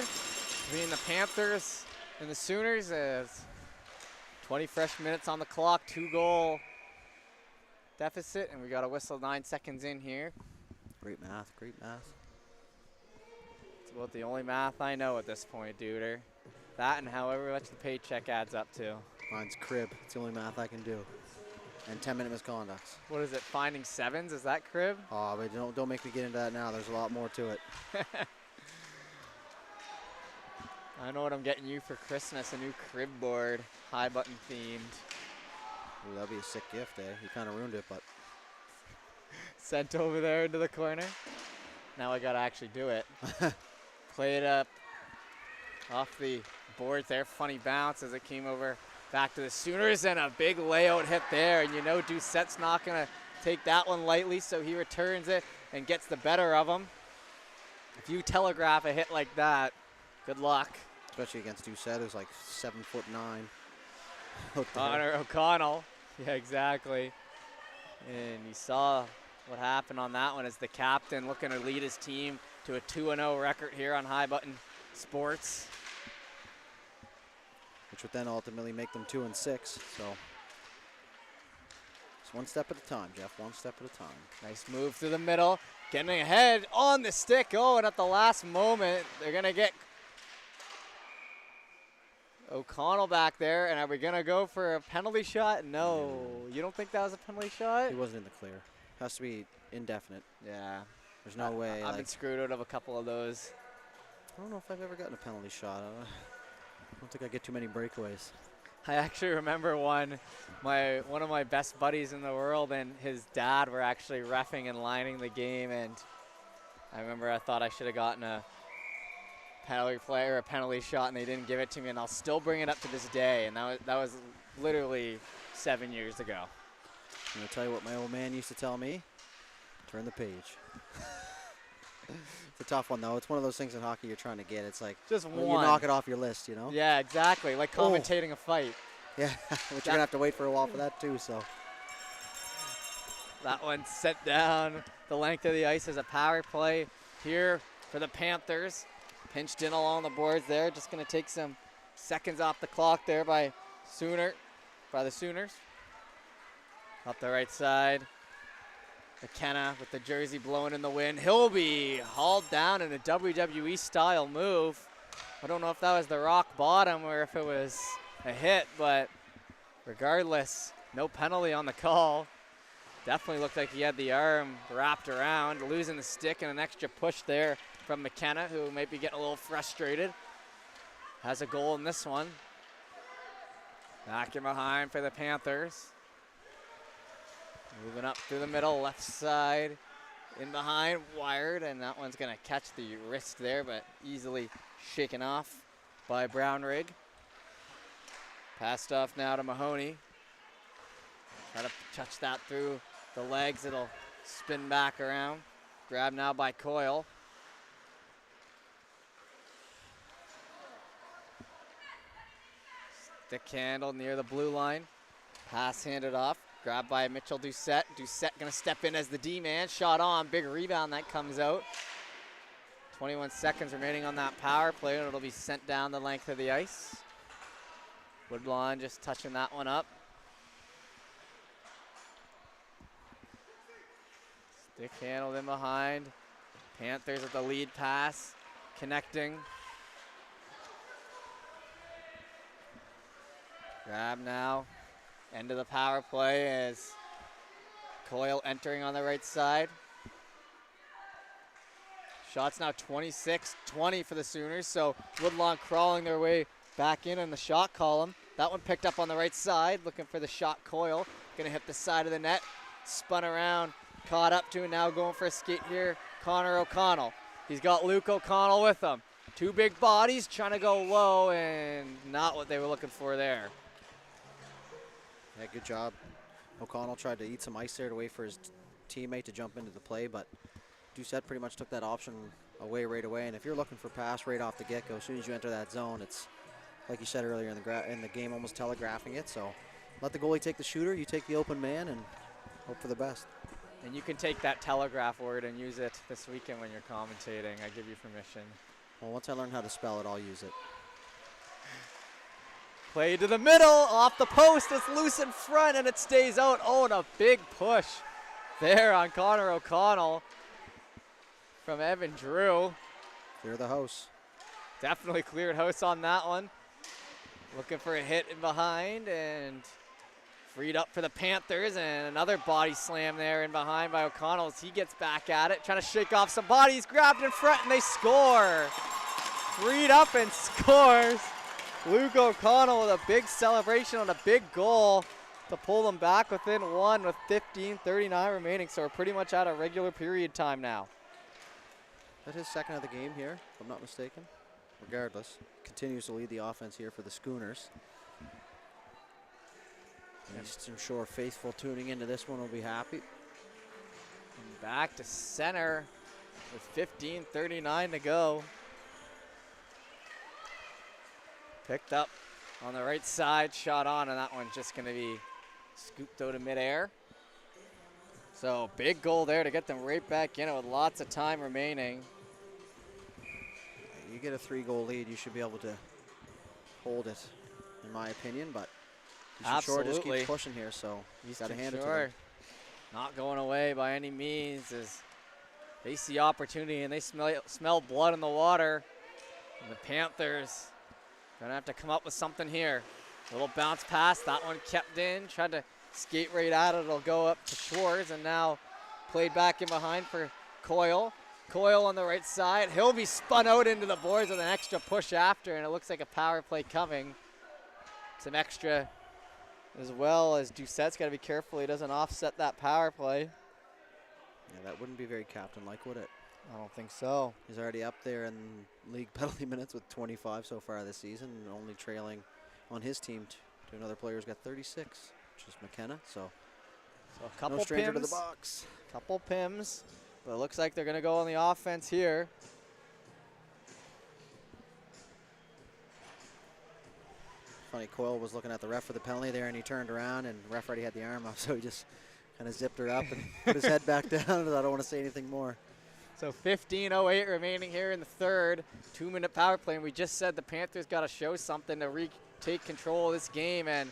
between the Panthers and the Schooners. As 20 fresh minutes on the clock, 2-goal deficit, and we got a whistle 9 seconds in here. Great math, great math. It's about the only math I know at this point, Duder. That and however much the paycheck adds up to. Mine's crib. It's the only math I can do. And 10-minute misconducts. What is it, finding sevens? Is that crib? Oh, but don't make me get into that now. There's a lot more to it. I know what I'm getting you for Christmas, a new crib board, high button themed. Ooh, that'd be a sick gift, eh? You kind of ruined it, but. Sent over there into the corner. Now I gotta actually do it. Play it up off the board there. Funny bounce as it came over back to the Schooners, and a big layout hit there. And you know Doucette's not gonna take that one lightly, so he returns it and gets the better of him. If you telegraph a hit like that, good luck. Especially against Doucette, who's like 7'9". Connor O'Connell. Yeah, exactly. And you saw what happened on that one as the captain looking to lead his team to a 2-0 record here on High Button Sports. Which would then ultimately make them 2-6. So it's one step at a time, Jeff. One step at a time. Nice move through the middle. Getting ahead on the stick. Oh, and at the last moment, they're going to get O'Connell back there. And are we going to go for a penalty shot? No. You don't think that was a penalty shot? He wasn't in the clear. Has to be indefinite. Yeah. There's no way. I've been screwed out of a couple of those. I don't know if I've ever gotten a penalty shot. I don't think I get too many breakaways. I actually remember one of my best buddies in the world and his dad were actually reffing and lining the game, and I remember I thought I should have gotten a penalty play or a penalty shot, and they didn't give it to me, and I'll still bring it up to this day, and that was literally 7 years ago. I'm going to tell you what my old man used to tell me. Turn the page. It's a tough one, though. It's one of those things in hockey you're trying to get. It's like just well, one. You knock it off your list, you know? Yeah, exactly. Like commentating a fight. Yeah, but you're going to have to wait for a while for that, too, so. That one set down the length of the ice as a power play here for the Panthers. Pinched in along the boards there. Just going to take some seconds off the clock there by the Schooners. Up the right side. McKenna with the jersey blowing in the wind. He'll be hauled down in a WWE style move. I don't know if that was the rock bottom or if it was a hit, but regardless, no penalty on the call. Definitely looked like he had the arm wrapped around, losing the stick and an extra push there from McKenna, who might be getting a little frustrated. Has a goal in this one. Back in behind for the Panthers. Moving up through the middle, left side, in behind, wired, and that one's gonna catch the wrist there, but easily shaken off by Brownrigg. Passed off now to Mahoney. Try to touch that through the legs, it'll spin back around. Grab now by Coyle. Stick handle near the blue line. Pass handed off. Grabbed by Mitchell Doucette. Doucette gonna step in as the D-man. Shot on, big rebound that comes out. 21 seconds remaining on that power play, and it'll be sent down the length of the ice. Woodlawn just touching that one up. Stick handled in behind. Panthers with the lead pass, connecting. Grab now. End of the power play as Coyle entering on the right side. Shots now 26-20 for the Schooners, so Woodlawn crawling their way back in the shot column. That one picked up on the right side, looking for the shot. Coyle gonna hit the side of the net, spun around, caught up to, and now going for a skate here, Connor O'Connell. He's got Luke O'Connell with him. Two big bodies trying to go low, and not what they were looking for there. Yeah, good job. O'Connell tried to eat some ice there to wait for his teammate to jump into the play, but Doucette pretty much took that option away right away. And if you're looking for pass right off the get-go, as soon as you enter that zone, it's, like you said earlier in the game, almost telegraphing it. So let the goalie take the shooter, you take the open man, and hope for the best. And you can take that telegraph word and use it this weekend when you're commentating. I give you permission. Well, once I learn how to spell it, I'll use it. Play to the middle, off the post, it's loose in front, and it stays out. Oh, and a big push there on Connor O'Connell from Evan Drew. Clear the house. Definitely cleared house on that one. Looking for a hit in behind, and freed up for the Panthers, and another body slam there in behind by O'Connell as he gets back at it, trying to shake off some bodies, grabbed in front, and they score. Freed up and scores. Luke O'Connell with a big celebration on a big goal to pull them back within one with 15:39 remaining, so we're pretty much out of regular period time now. That his second of the game here, if I'm not mistaken. Regardless, continues to lead the offense here for the Schooners. Eastern Shore faithful tuning into this one will be happy. And back to center with 15:39 to go. Picked up on the right side, shot on, and that one's just going to be scooped out of midair. So big goal there to get them right back in it with lots of time remaining. You get a 3-goal lead, you should be able to hold it, in my opinion, but Eastern Shore just keeps pushing here, so you got to hand it to them. Not going away by any means as they see opportunity and they smell blood in the water. And the Panthers gonna have to come up with something here. A little bounce pass, that one kept in, tried to skate right at it. It'll go up to Schwartz, and now played back in behind for Coyle. Coyle on the right side. He'll be spun out into the boards with an extra push after, and it looks like a power play coming. Some extra as well as Doucette's got to be careful he doesn't offset that power play. Yeah, that wouldn't be very captain-like, would it? I don't think so. He's already up there in league penalty minutes with 25 so far this season, only trailing on his team to another player who's got 36, which is McKenna. So a couple no stranger pims, to the box. Couple pims, but it looks like they're going to go on the offense here. Funny, Coyle was looking at the ref for the penalty there, and he turned around, and the ref already had the arm up, so he just kind of zipped her up and put his head back down, and I don't want to say anything more. So 15:08 remaining here in the third. 2-minute power play, and we just said the Panthers got to show something to retake control of this game, and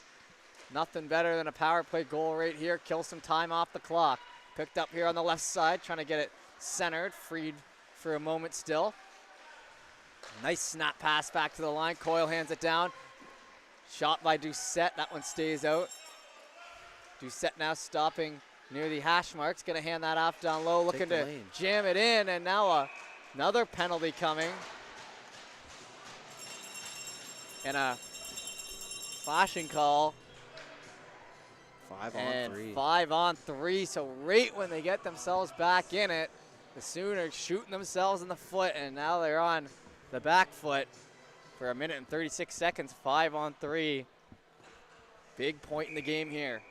nothing better than a power play goal right here. Kill some time off the clock. Picked up here on the left side, trying to get it centered, freed for a moment still. Nice snap pass back to the line. Coyle hands it down. Shot by Doucette. That one stays out. Doucette now stopping near the hash marks. Going to hand that off down low, looking to jam it in, and now another penalty coming. And a flashing call. 5 on 3. 5 on 3, so right when they get themselves back in it, the Sooners shooting themselves in the foot, and now they're on the back foot for 1 minute and 36 seconds, 5 on 3. Big point in the game here.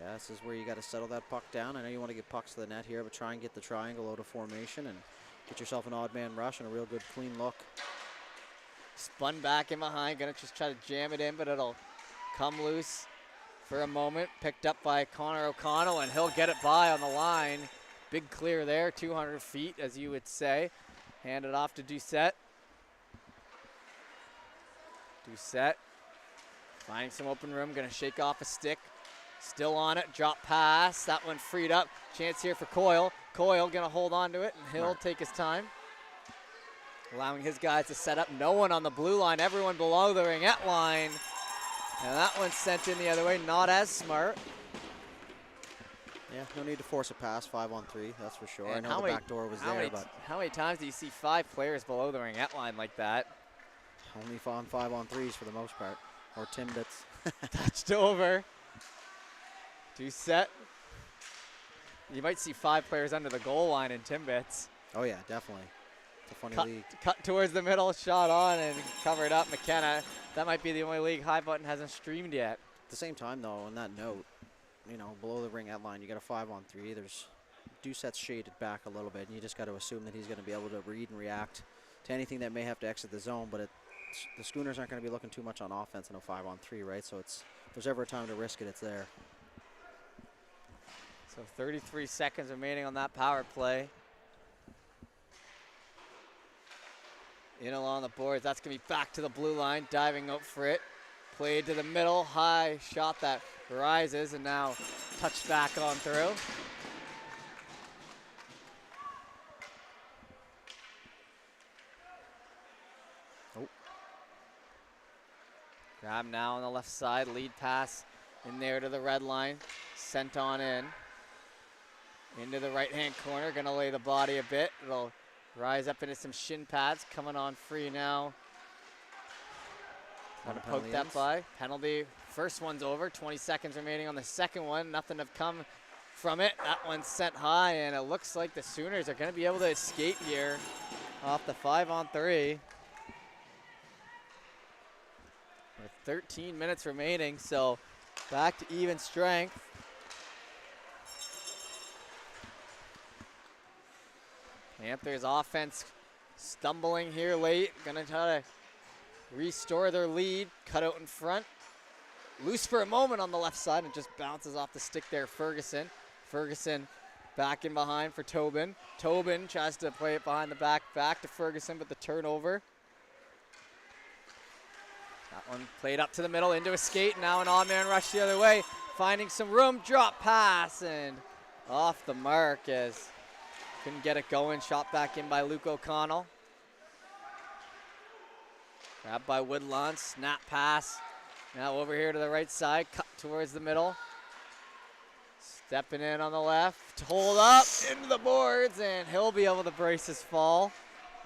Yeah, this is where you got to settle that puck down. I know you want to get pucks to the net here, but try and get the triangle out of formation and get yourself an odd man rush and a real good clean look. Spun back in behind, gonna just try to jam it in, but it'll come loose for a moment. Picked up by Connor O'Connell, and he'll get it by on the line. Big clear there, 200 feet, as you would say. Hand it off to Doucette. Doucette finding some open room, gonna shake off a stick. Still on it, drop pass. That one freed up. Chance here for Coyle. Coyle gonna hold on to it, and he'll take his time. Allowing his guys to set up. No one on the blue line, everyone below the ringette line. And that one's sent in the other way, not as smart. Yeah, no need to force a pass, 5 on 3, that's for sure. And I know the back door was there, but how many times do you see 5 players below the ringette line like that? only on 5 on 3s for the most part, or Timbits. Touched over. Doucette. You might see 5 players under the goal line in Timbits. Oh yeah, definitely. It's a funny league. Cut towards the middle, shot on, and covered up. McKenna. That might be the only league High Button hasn't streamed yet. At the same time, though, on that note, you know, below the ringette line, you got a 5 on 3. There's Doucette's shaded back a little bit, and you just got to assume that he's going to be able to read and react to anything that may have to exit the zone. But the Schooners aren't going to be looking too much on offense in a 5 on 3, right? So if there's ever a time to risk it, it's there. So 33 seconds remaining on that power play. In along the boards, that's gonna be back to the blue line, diving out for it. Played to the middle, high shot that rises, and now touched back on through. Oh. Grab now on the left side, lead pass in there to the red line, sent on in. Into the right-hand corner, gonna lay the body a bit. It'll rise up into some shin pads, coming on free now. Gonna poke that by. Penalty, first one's over, 20 seconds remaining on the second one. Nothing have come from it. That one's sent high, and it looks like the Schooners are gonna be able to escape here off the 5-on-3. With 13 minutes remaining, so back to even strength. Panthers offense stumbling here late. Gonna try to restore their lead. Cut out in front. Loose for a moment on the left side and just bounces off the stick there, Ferguson. Ferguson back in behind for Tobin. Tobin tries to play it behind the back to Ferguson, but the turnover. That one played up to the middle, into a skate. Now an odd man rush the other way. Finding some room, drop pass, and off the mark as couldn't get it going. Shot back in by Luke O'Connell. Grabbed by Woodlawn, snap pass. Now over here to the right side, cut towards the middle. Stepping in on the left, hold up, into the boards, and he'll be able to brace his fall.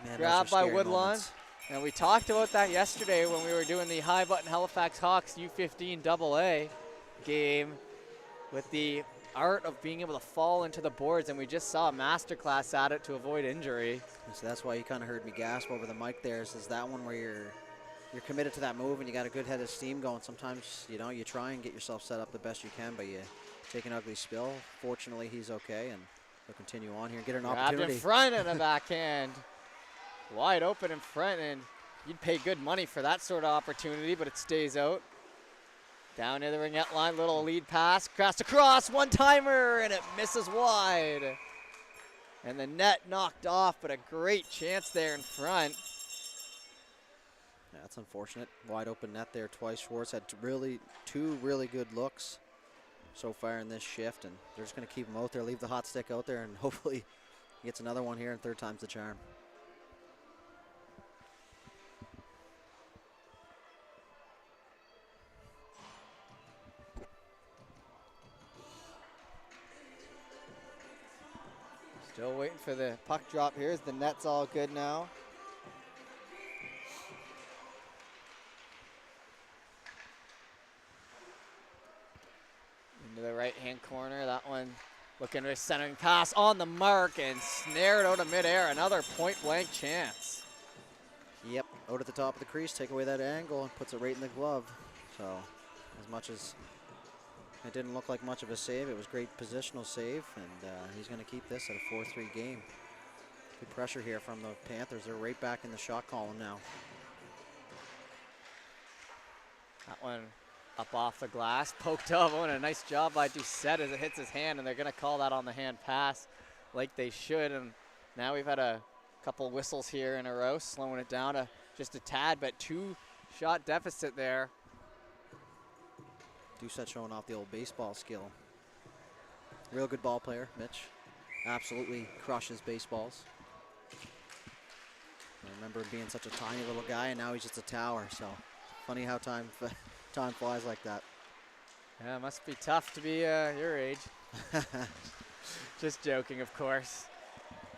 Man, grabbed by Woodlawn. Moments. And we talked about that yesterday when we were doing the High Button Halifax Hawks U15 AA game with the art of being able to fall into the boards, and we just saw a masterclass at it to avoid injury. So that's why you kind of heard me gasp over the mic there. Is that one where you're committed to that move and you got a good head of steam going. Sometimes, you know, you try and get yourself set up the best you can, but you take an ugly spill. Fortunately, he's okay, and he'll continue on here and get an opportunity. Grabbed in front and a backhand. Wide open in front, and you'd pay good money for that sort of opportunity, but it stays out. Down near the ringette line, little lead pass, crossed across, one-timer, and it misses wide. And the net knocked off, but a great chance there in front. Yeah, that's unfortunate. Wide open net there twice. Schwartz had two really good looks so far in this shift, and they're just going to keep him out there, leave the hot stick out there, and hopefully he gets another one here, and third time's the charm. Still waiting for the puck drop here as the net's all good now. Into the right-hand corner, that one looking for a centering pass on the mark and snared out of midair. Another point-blank chance. Yep, out at the top of the crease, take away that angle and puts it right in the glove. So as much as it didn't look like much of a save, it was great positional save, and he's going to keep this at a 4-3 game. Good pressure here from the Panthers. They're right back in the shot column now. That one up off the glass, poked up, and a nice job by Doucette as it hits his hand, and they're going to call that on the hand pass like they should. And now we've had a couple whistles here in a row, slowing it down to just a tad, but 2-shot deficit there. Doucette showing off the old baseball skill. Real good ball player, Mitch. Absolutely crushes baseballs. I remember him being such a tiny little guy, and now he's just a tower. So funny how time flies like that. Yeah, it must be tough to be your age. Just joking, of course.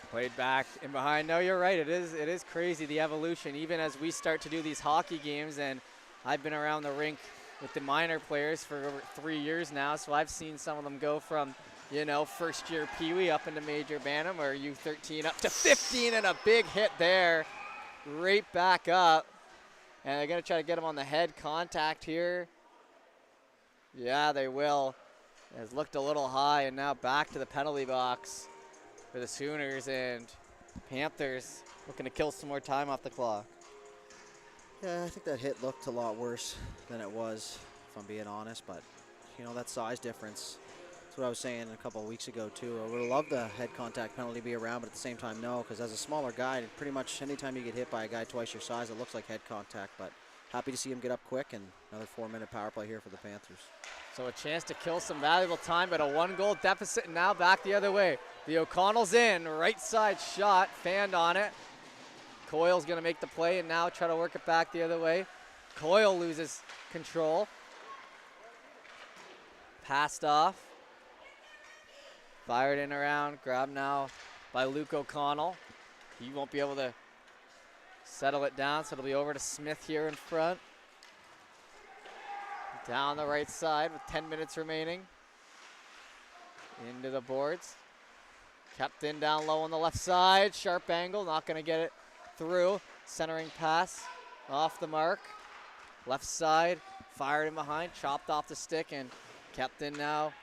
Played back in behind. No, you're right. It is crazy, the evolution, even as we start to do these hockey games. And I've been around the rink with the minor players for over 3 years now, so I've seen some of them go from, you know, first-year Pee Wee up into Major Bantam, or U13 up to 15, and a big hit there, right back up. And they're going to try to get him on the head contact here. Yeah, they will. It's looked a little high, and now back to the penalty box for the Schooners, and Panthers looking to kill some more time off the clock. Yeah, I think that hit looked a lot worse than it was, if I'm being honest, but, you know, that size difference That's what I was saying a couple of weeks ago, too. I would love the head contact penalty be around, but at the same time, no, because as a smaller guy, pretty much anytime you get hit by a guy twice your size, it looks like head contact. But happy to see him get up quick, and another 4-minute power play here for the Panthers. So a chance to kill some valuable time, but a 1-goal deficit, and now back the other way. The O'Connell's in, right side shot, fanned on it. Coyle's gonna make the play and now try to work it back the other way. Coyle loses control. Passed off. Fired in around, grabbed now by Luke O'Connell. He won't be able to settle it down, so it'll be over to Smith here in front. Down the right side with 10 minutes remaining. Into the boards. Kept in down low on the left side. Sharp angle, not gonna get it through. Centering pass off the mark. Left side, fired in behind, chopped off the stick and kept in now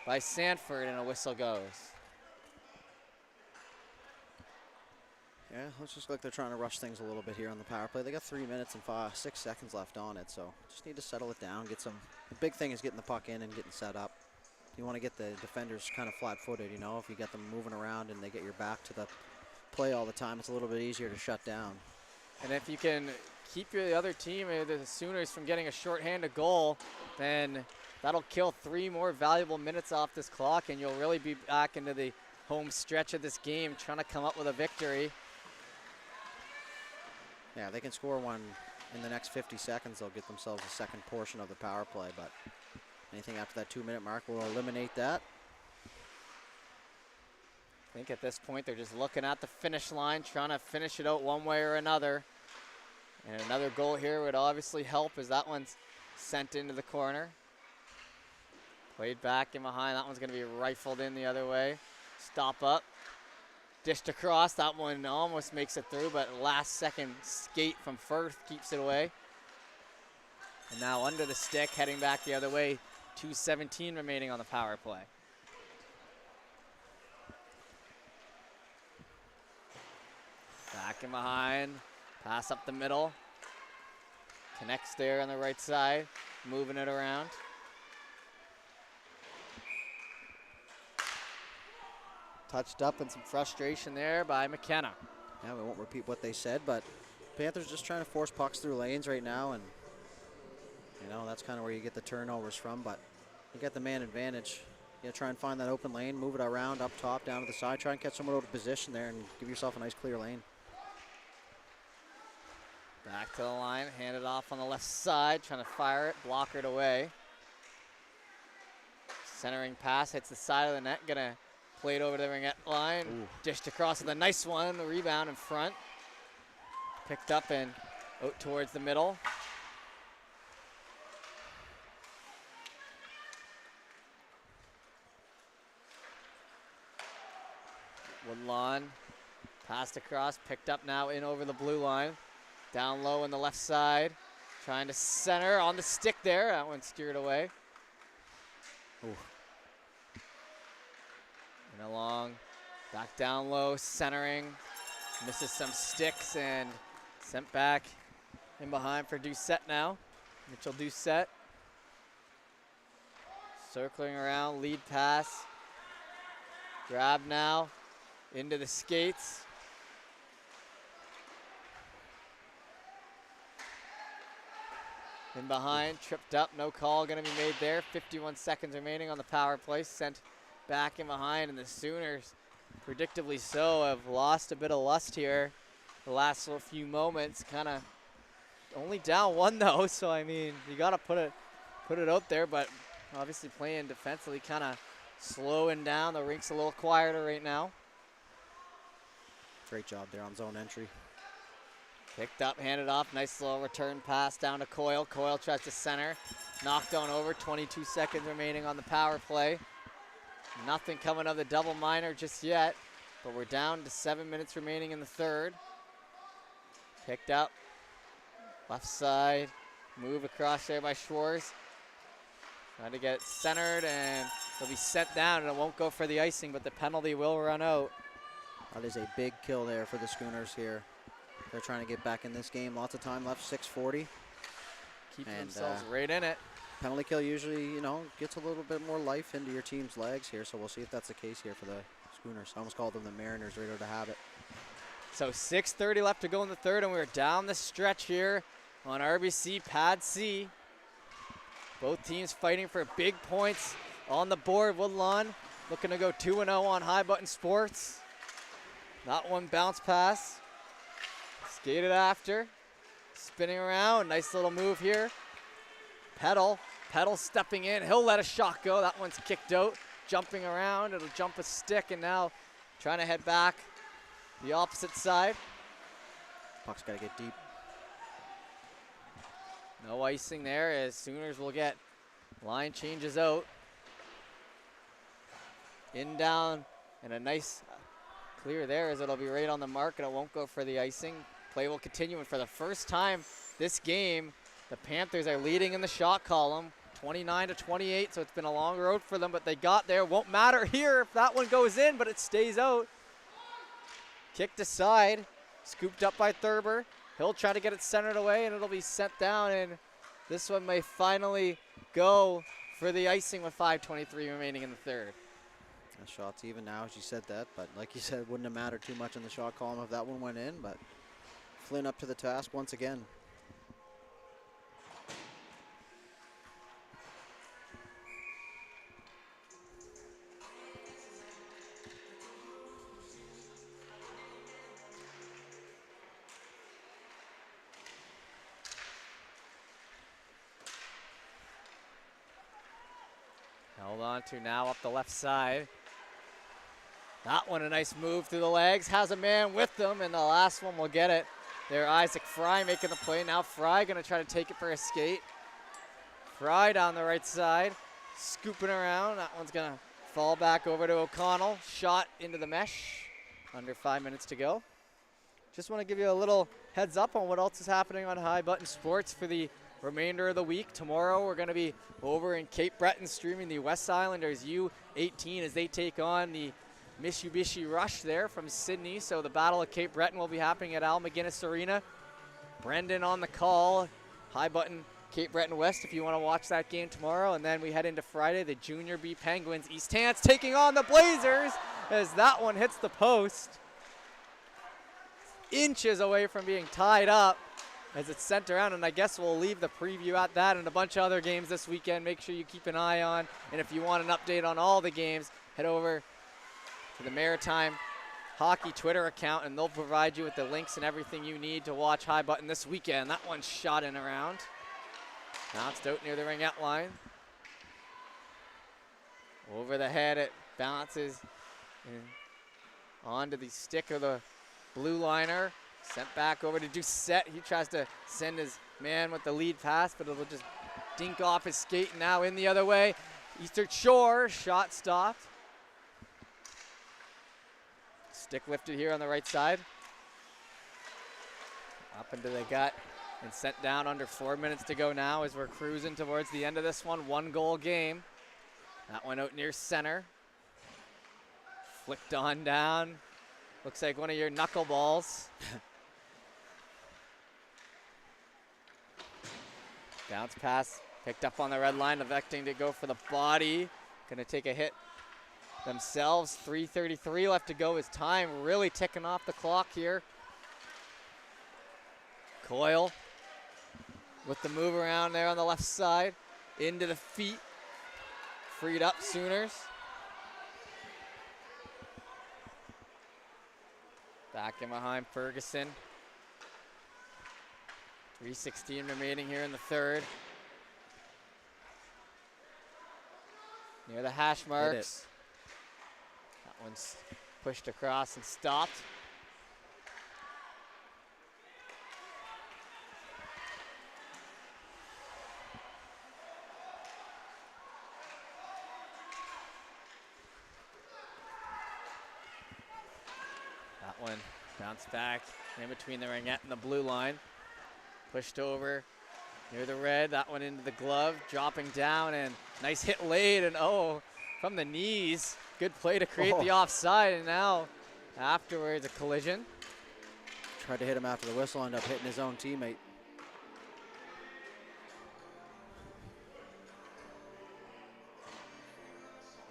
by Sanford, and a whistle goes. Yeah, looks just like they're trying to rush things a little bit here on the power play. They got 3 minutes and 6 seconds left on it, so just need to settle it down, get some. The big thing is getting the puck in and getting set up. You want to get the defenders kind of flat-footed, you know. If you get them moving around and they get your back to the play all the time, it's a little bit easier to shut down. And if you can keep the other team, the Schooners, from getting a shorthanded goal, then that'll kill 3 more valuable minutes off this clock, and you'll really be back into the home stretch of this game, trying to come up with a victory. Yeah, they can score one in the next 50 seconds. They'll get themselves a second portion of the power play, but anything after that 2-minute mark will eliminate that. I think at this point they're just looking at the finish line, trying to finish it out one way or another. And another goal here would obviously help, as that one's sent into the corner. Played back in behind. That one's going to be rifled in the other way. Stop up. Dished across. That one almost makes it through, but last second skate from Firth keeps it away. And now under the stick, heading back the other way. 2:17 remaining on the power play. Back in behind. Pass up the middle. Connects there on the right side. Moving it around. Touched up and some frustration there by McKenna. Yeah, we won't repeat what they said, but Panthers just trying to force pucks through lanes right now, and you know, that's kind of where you get the turnovers from, but you get the man advantage. You try and find that open lane, move it around, up top, down to the side, try and catch someone out of position there and give yourself a nice clear lane. Back to the line, hand it off on the left side, trying to fire it, blockered away. Centering pass, hits the side of the net, gonna play it over the ringette line. Ooh. Dished across with a nice one, the rebound in front. Picked up and out towards the middle. Woodlawn, passed across, picked up now in over the blue line. Down low on the left side, trying to center on the stick there. That one steered away. Ooh. And along, back down low, centering. Misses some sticks and sent back in behind for Doucette now. Mitchell Doucette. Circling around, lead pass. Grab now, into the skates. In behind, tripped up, no call gonna be made there. 51 seconds remaining on the power play. Sent back in behind, and the Schooners, predictably so, have lost a bit of lust here the last few moments. Kind of only down 1 though, so I mean, you gotta put it out there, but obviously playing defensively, kind of slowing down. The rink's a little quieter right now. Great job there on zone entry. Picked up, handed off, nice little return pass down to Coyle. Coyle tries to center, knocked on over, 22 seconds remaining on the power play. Nothing coming of the double minor just yet, but we're down to 7 minutes remaining in the third. Picked up, left side, move across there by Schwartz. Trying to get it centered, and it'll be set down, and it won't go for the icing, but the penalty will run out. That is a big kill there for the Schooners here. They're trying to get back in this game. Lots of time left, 6:40. Keeping And, themselves right in it. Penalty kill usually, you know, gets a little bit more life into your team's legs here, so we'll see if that's the case here for the Schooners. I almost called them the Mariners, right out of habit. So 6:30 left to go in the third, and we're down the stretch here on RBC Pad C. Both teams fighting for big points on the board. Woodlawn looking to go 2-0 on High Button Sports. That one bounce pass. Skated after. Spinning around. Nice little move here. Pedal stepping in. He'll let a shot go. That one's kicked out. Jumping around. It'll jump a stick, and now trying to head back the opposite side. Puck's got to get deep. No icing there as Sooners will get line changes out. In, down, and a nice clear there as it'll be right on the mark, and it won't go for the icing. Play will continue, and for the first time this game, the Panthers are leading in the shot column, 29-28, so it's been a long road for them, but they got there. Won't matter here if that one goes in, but it stays out. Kicked aside, scooped up by Thurber. He'll try to get it centered away, and it'll be sent down, and this one may finally go for the icing with 5:23 remaining in the third. The shot's even now, as you said that, but like you said, it wouldn't have mattered too much in the shot column if that one went in, but Flynn up to the task once again. Held on to now up the left side. That one a nice move through the legs. Has a man with them, and the last one will get it. There, Isaac Fry making the play. Now Fry going to try to take it for a skate. Fry down the right side, scooping around. That one's going to fall back over to O'Connell. Shot into the mesh. Under 5 minutes to go. Just want to give you a little heads up on what else is happening on High Button Sports for the remainder of the week. Tomorrow we're going to be over in Cape Breton streaming the West Islanders U18 as they take on the Mitsubishi Rush there from Sydney. So the Battle of Cape Breton will be happening at Al McGuinness Arena. Brendan on the call. High Button Cape Breton West if you want to watch that game tomorrow. And then we head into Friday, the Junior B Penguins. East Hants taking on the Blazers as that one hits the post. Inches away from being tied up as it's sent around, and I guess we'll leave the preview at that and a bunch of other games this weekend. Make sure you keep an eye on, and if you want an update on all the games, head over to the Maritime Hockey Twitter account, and they'll provide you with the links and everything you need to watch High Button this weekend. That one's shot in around. Bounced out near the ringette line. Over the head, it bounces onto the stick of the blue liner. Sent back over to Doucette. He tries to send his man with the lead pass, but it'll just dink off his skate. Now in the other way. Eastern Shore, shot stopped. Stick lifted here on the right side. Up into the gut and sent down under 4 minutes to go now as we're cruising towards the end of this one. 1-goal game. That one out near center. Flicked on down. Looks like one of your knuckleballs. Bounce pass, picked up on the red line, electing to go for the body. Gonna take a hit themselves. 3:33 left to go as time really ticking off the clock here. Coyle with the move around there on the left side. Into the feet. Freed up Sooners. Back in behind Ferguson. 3:16 remaining here in the third. Near the hash marks. That one's pushed across and stopped. That one bounced back in between the ringette and the blue line. Pushed over near the red. That one into the glove, dropping down, and nice hit laid, and from the knees. Good play to create the offside, and now afterwards a collision. Tried to hit him after the whistle, ended up hitting his own teammate.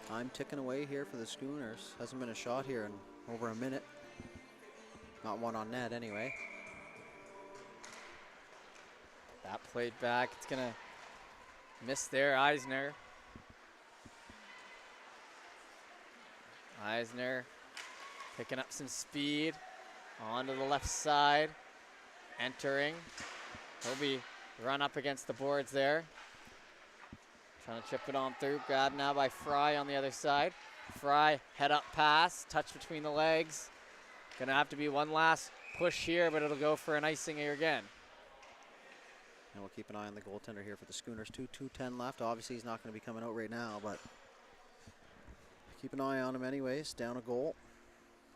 Time ticking away here for the Schooners. Hasn't been a shot here in over a minute. Not one on net anyway. That played back. It's going to miss there, Eisner. Eisner picking up some speed. Onto the left side. Entering. He'll be run up against the boards there. Trying to chip it on through. Grabbed now by Fry on the other side. Fry, head up pass. Touch between the legs. Gonna have to be one last push here, but it'll go for an icing here again. And we'll keep an eye on the goaltender here for the Schooners. 2:10 left. Obviously, he's not going to be coming out right now, but keep an eye on him anyways. Down a goal.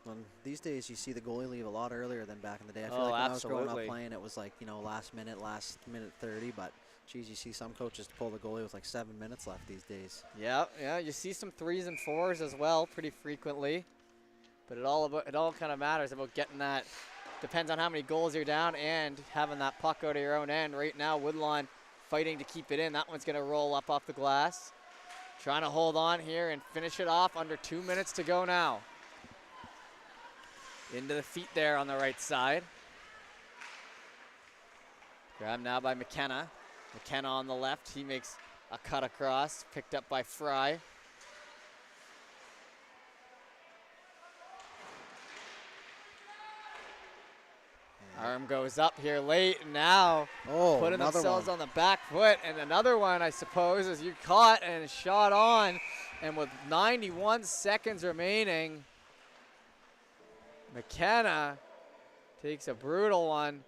And these days, you see the goalie leave a lot earlier than back in the day. I feel like when I was growing up playing, it was like, you know, last minute 30. But, geez, you see some coaches pull the goalie with like 7 minutes left these days. Yeah, you see some 3s and 4s as well pretty frequently. But it all kind of matters about getting that. Depends on how many goals you're down and having that puck out of your own end. Right now, Woodlawn fighting to keep it in. That one's going to roll up off the glass. Trying to hold on here and finish it off. Under 2 minutes to go now. Into the feet there on the right side. Grabbed now by McKenna. McKenna on the left. He makes a cut across. Picked up by Fry. Arm goes up here late, and now putting themselves on the back foot. And another one, I suppose, as you caught and shot on. And with 91 seconds remaining, McKenna takes a brutal one.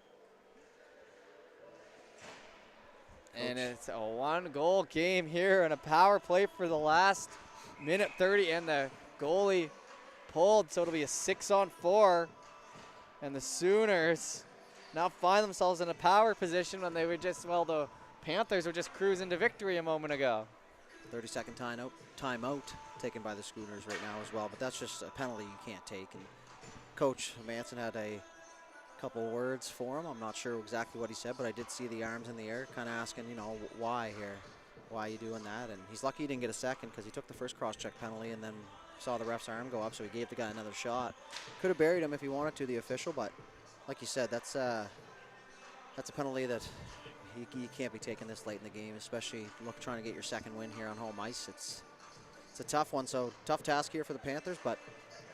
And it's a 1-goal game here and a power play for the last minute 30. And the goalie pulled, so it'll be a 6-on-4. And the Sooners now find themselves in a power position when they were just, well, the Panthers were just cruising to victory a moment ago. 30-second timeout taken by the Schooners right now as well, but that's just a penalty you can't take. And Coach Manson had a couple words for him. I'm not sure exactly what he said, but I did see the arms in the air, kind of asking, you know, why here? Why are you doing that? And he's lucky he didn't get a second because he took the first cross-check penalty and then saw the ref's arm go up, so he gave the guy another shot. Could have buried him if he wanted to, the official, but like you said, that's a penalty that you can't be taking this late in the game, especially trying to get your second win here on home ice. It's a tough one, so tough task here for the Panthers, but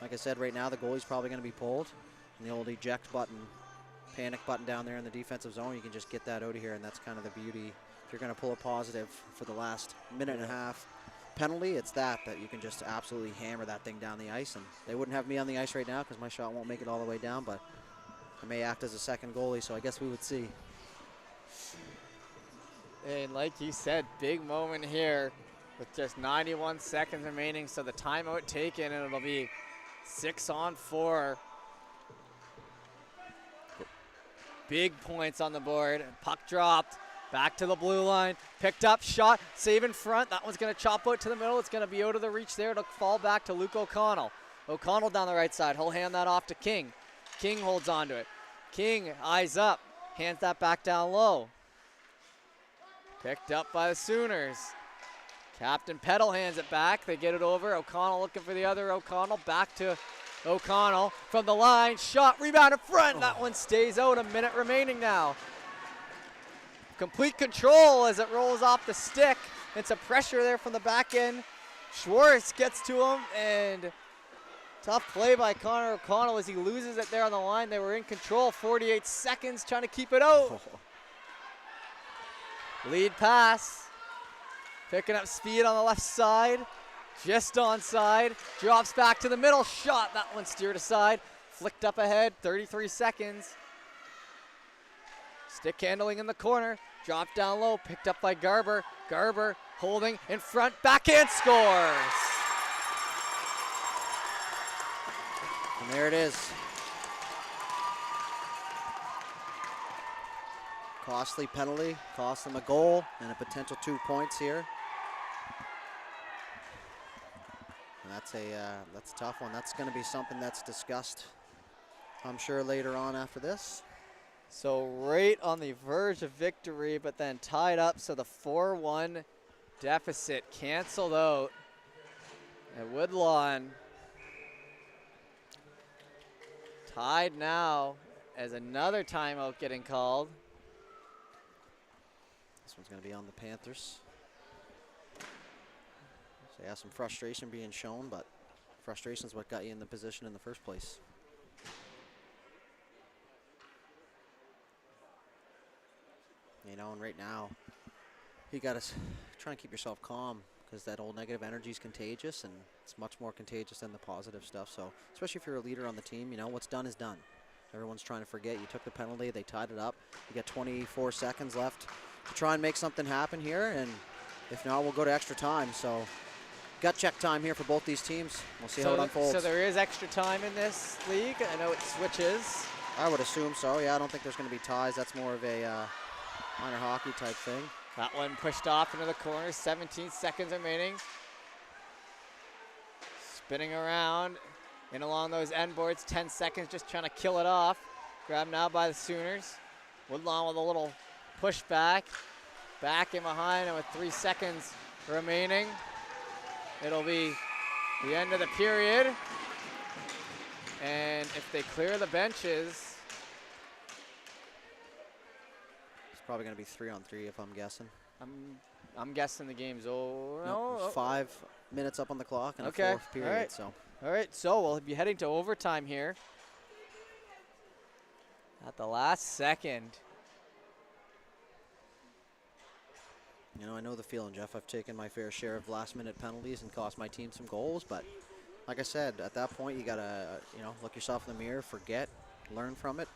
like I said, right now the goalie's probably going to be pulled. And the old eject button, panic button down there in the defensive zone, you can just get that out of here, and that's kind of the beauty. If you're going to pull a positive for the last minute and a half penalty, it's that you can just absolutely hammer that thing down the ice. And they wouldn't have me on the ice right now because my shot won't make it all the way down, but I may act as a second goalie, so I guess we would see. And like you said, big moment here with just 91 seconds remaining, so the timeout taken, and it'll be 6-on-4. Big points on the board. Puck dropped. Back to the blue line. Picked up, shot, save in front. That one's going to chop out to the middle. It's going to be out of the reach there. It'll fall back to Luke O'Connell. O'Connell down the right side. He'll hand that off to King. King holds on to it. King, eyes up. Hands that back down low. Picked up by the Sooners. Captain Peddle hands it back. They get it over. O'Connell looking for the other O'Connell. Back to O'Connell from the line. Shot, rebound in front. That one stays out. A minute remaining now. Complete control as it rolls off the stick. And some pressure there from the back end. Schwartz gets to him, and tough play by Connor O'Connell as he loses it there on the line. They were in control. 48 seconds trying to keep it out. Lead pass. Picking up speed on the left side. Just onside. Drops back to the middle. Shot. That one steered aside. Flicked up ahead. 33 seconds. Stick handling in the corner. Dropped down low. Picked up by Garber. Garber holding in front. Backhand scores. And there it is. Costly penalty. Cost them a goal and a potential 2 points here. And that's a tough one. That's going to be something that's discussed, I'm sure, later on after this. So right on the verge of victory, but then tied up, so the 4-1 deficit canceled out. And Woodlawn tied now as another timeout getting called. This one's going to be on the Panthers. So yeah, some frustration being shown, but frustration is what got you in the position in the first place. You know, and right now, you got to try and keep yourself calm because that old negative energy is contagious, and it's much more contagious than the positive stuff. So, especially if you're a leader on the team, you know, what's done is done. Everyone's trying to forget. You took the penalty. They tied it up. You got 24 seconds left to try and make something happen here, and if not, we'll go to extra time. So, gut check time here for both these teams. We'll see how it unfolds. So there is extra time in this league. I know it switches. I would assume so. Yeah, I don't think there's going to be ties. That's more of a minor hockey type thing. That one pushed off into the corner. 17 seconds remaining. Spinning around and along those end boards. 10 seconds just trying to kill it off. Grabbed now by the Schooners. Woodlawn with a little pushback. Back in behind, and with 3 seconds remaining, it'll be the end of the period. And if they clear the benches, It's probably going to be 3-on-3 if I'm guessing. I'm guessing the game's over. No, 5 minutes up on the clock and Okay, a fourth period. all right. So. All right, so we'll be heading to overtime here at the last second. You know, I know the feeling, Jeff. I've taken my fair share of last-minute penalties and cost my team some goals. But like I said, at that point, you got to, you know, look yourself in the mirror, forget, learn from it,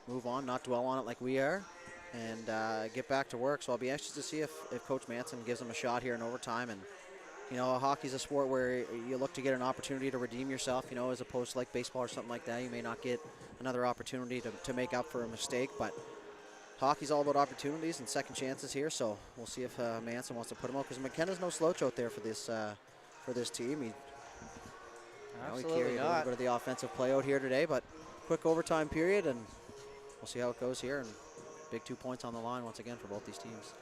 move on, not dwell on it like we are, and get back to work. So I'll be anxious to see if Coach Manson gives them a shot here in overtime. And, you know, hockey's a sport where you look to get an opportunity to redeem yourself, you know, as opposed to like baseball or something like that. You may not get another opportunity to make up for a mistake, but hockey's all about opportunities and second chances here, so we'll see if Manson wants to put him out, because McKenna's no slouch out there for this team. He carried a little bit of the offensive play out here today, but quick overtime period, and we'll see how it goes here. And big 2 points on the line once again for both these teams.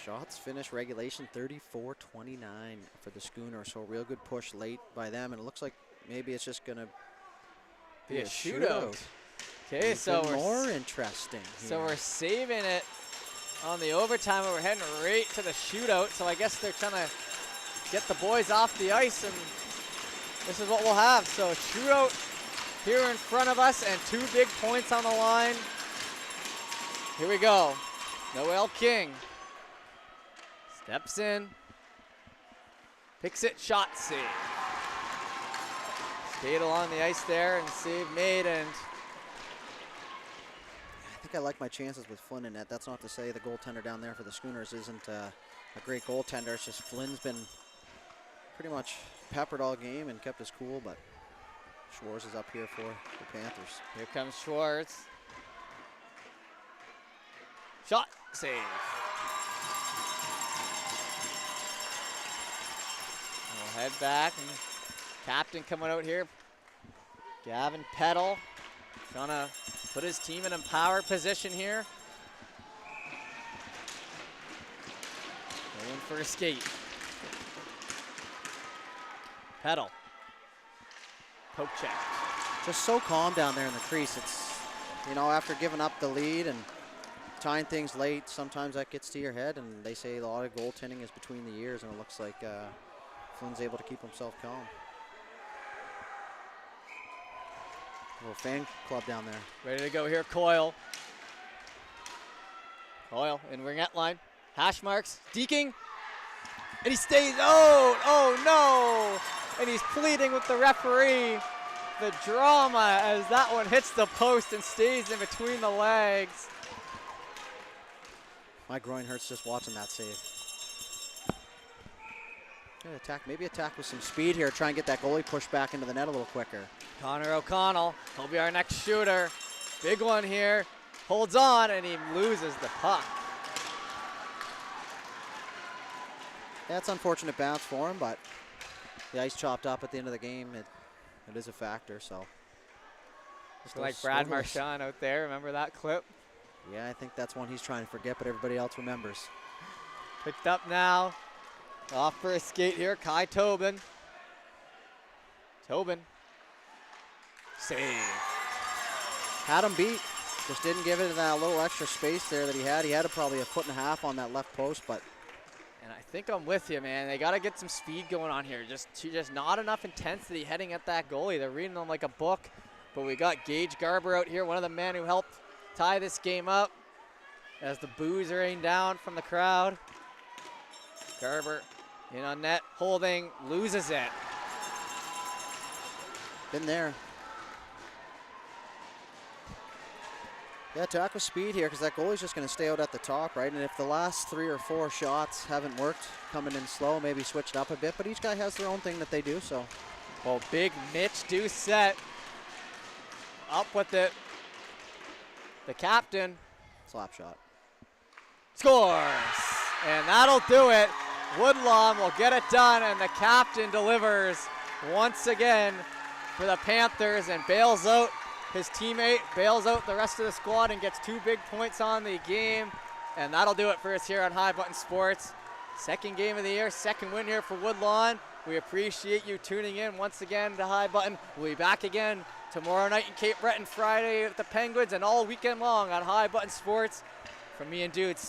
Shots finish regulation 34-29 for the Schooners. So a real good push late by them, and it looks like maybe it's just going to be a shootout. Okay, so we're more interesting here. So we're saving it on the overtime, and we're heading right to the shootout. So I guess they're trying to get the boys off the ice, and this is what we'll have. So shootout here in front of us, and 2 big points on the line. Here we go. Noel King steps in, picks it, shot, save. Stayed along the ice there, and save made, and I think I like my chances with Flynn in net. That's not to say the goaltender down there for the Schooners isn't a great goaltender. It's just Flynn's been pretty much peppered all game and kept us cool, but Schwartz is up here for the Panthers. Here comes Schwartz. Shot, save. We'll head back, and captain coming out here, Gavin Peddle, trying to put his team in a power position here. Going for a skate. Peddle. Poke check. Just so calm down there in the crease. It's, you know, after giving up the lead and tying things late, sometimes that gets to your head, and they say a lot of goaltending is between the years, and it looks like Flynn's able to keep himself calm. Little fan club down there. Ready to go here, Coyle. Coyle in ringette line. Hash marks, deking, and he stays out. Oh no! And he's pleading with the referee. The drama as that one hits the post and stays in between the legs. My groin hurts just watching that save. Good attack, maybe attack with some speed here. Try and get that goalie pushed back into the net a little quicker. Connor O'Connell, he'll be our next shooter. Big one here, holds on, and he loses the puck. That's unfortunate bounce for him, but the ice chopped up at the end of the game. It is a factor, so. Just like Brad Marchand out there. Remember that clip? Yeah, I think that's one he's trying to forget, but everybody else remembers. Picked up now. Off for a skate here, Kai Tobin. Tobin. Save. Had him beat. Just didn't give it that little extra space there that he had. He had probably a 1.5 on that left post, but. And I think I'm with you, man. They got to get some speed going on here. Just not enough intensity heading at that goalie. They're reading them like a book. But we got Gage Garber out here, one of the men who helped tie this game up as the boos rain down from the crowd. Garber in on net, holding, loses it. Been there. Yeah, attack with speed here because that goalie's just going to stay out at the top, right? And if the last 3 or 4 shots haven't worked, coming in slow, maybe switched up a bit, but each guy has their own thing that they do, so. Well, big Mitch Doucette up with it. The captain. Slap shot. Scores! And that'll do it. Woodlawn will get it done, and the captain delivers once again for the Panthers and bails out his teammate, bails out the rest of the squad, and gets 2 big points on the game. And that'll do it for us here on High Button Sports. Second game of the year, second win here for Woodlawn. We appreciate you tuning in once again to High Button. We'll be back again tomorrow night in Cape Breton, Friday with the Penguins, and all weekend long on High Button Sports. From me and Dude,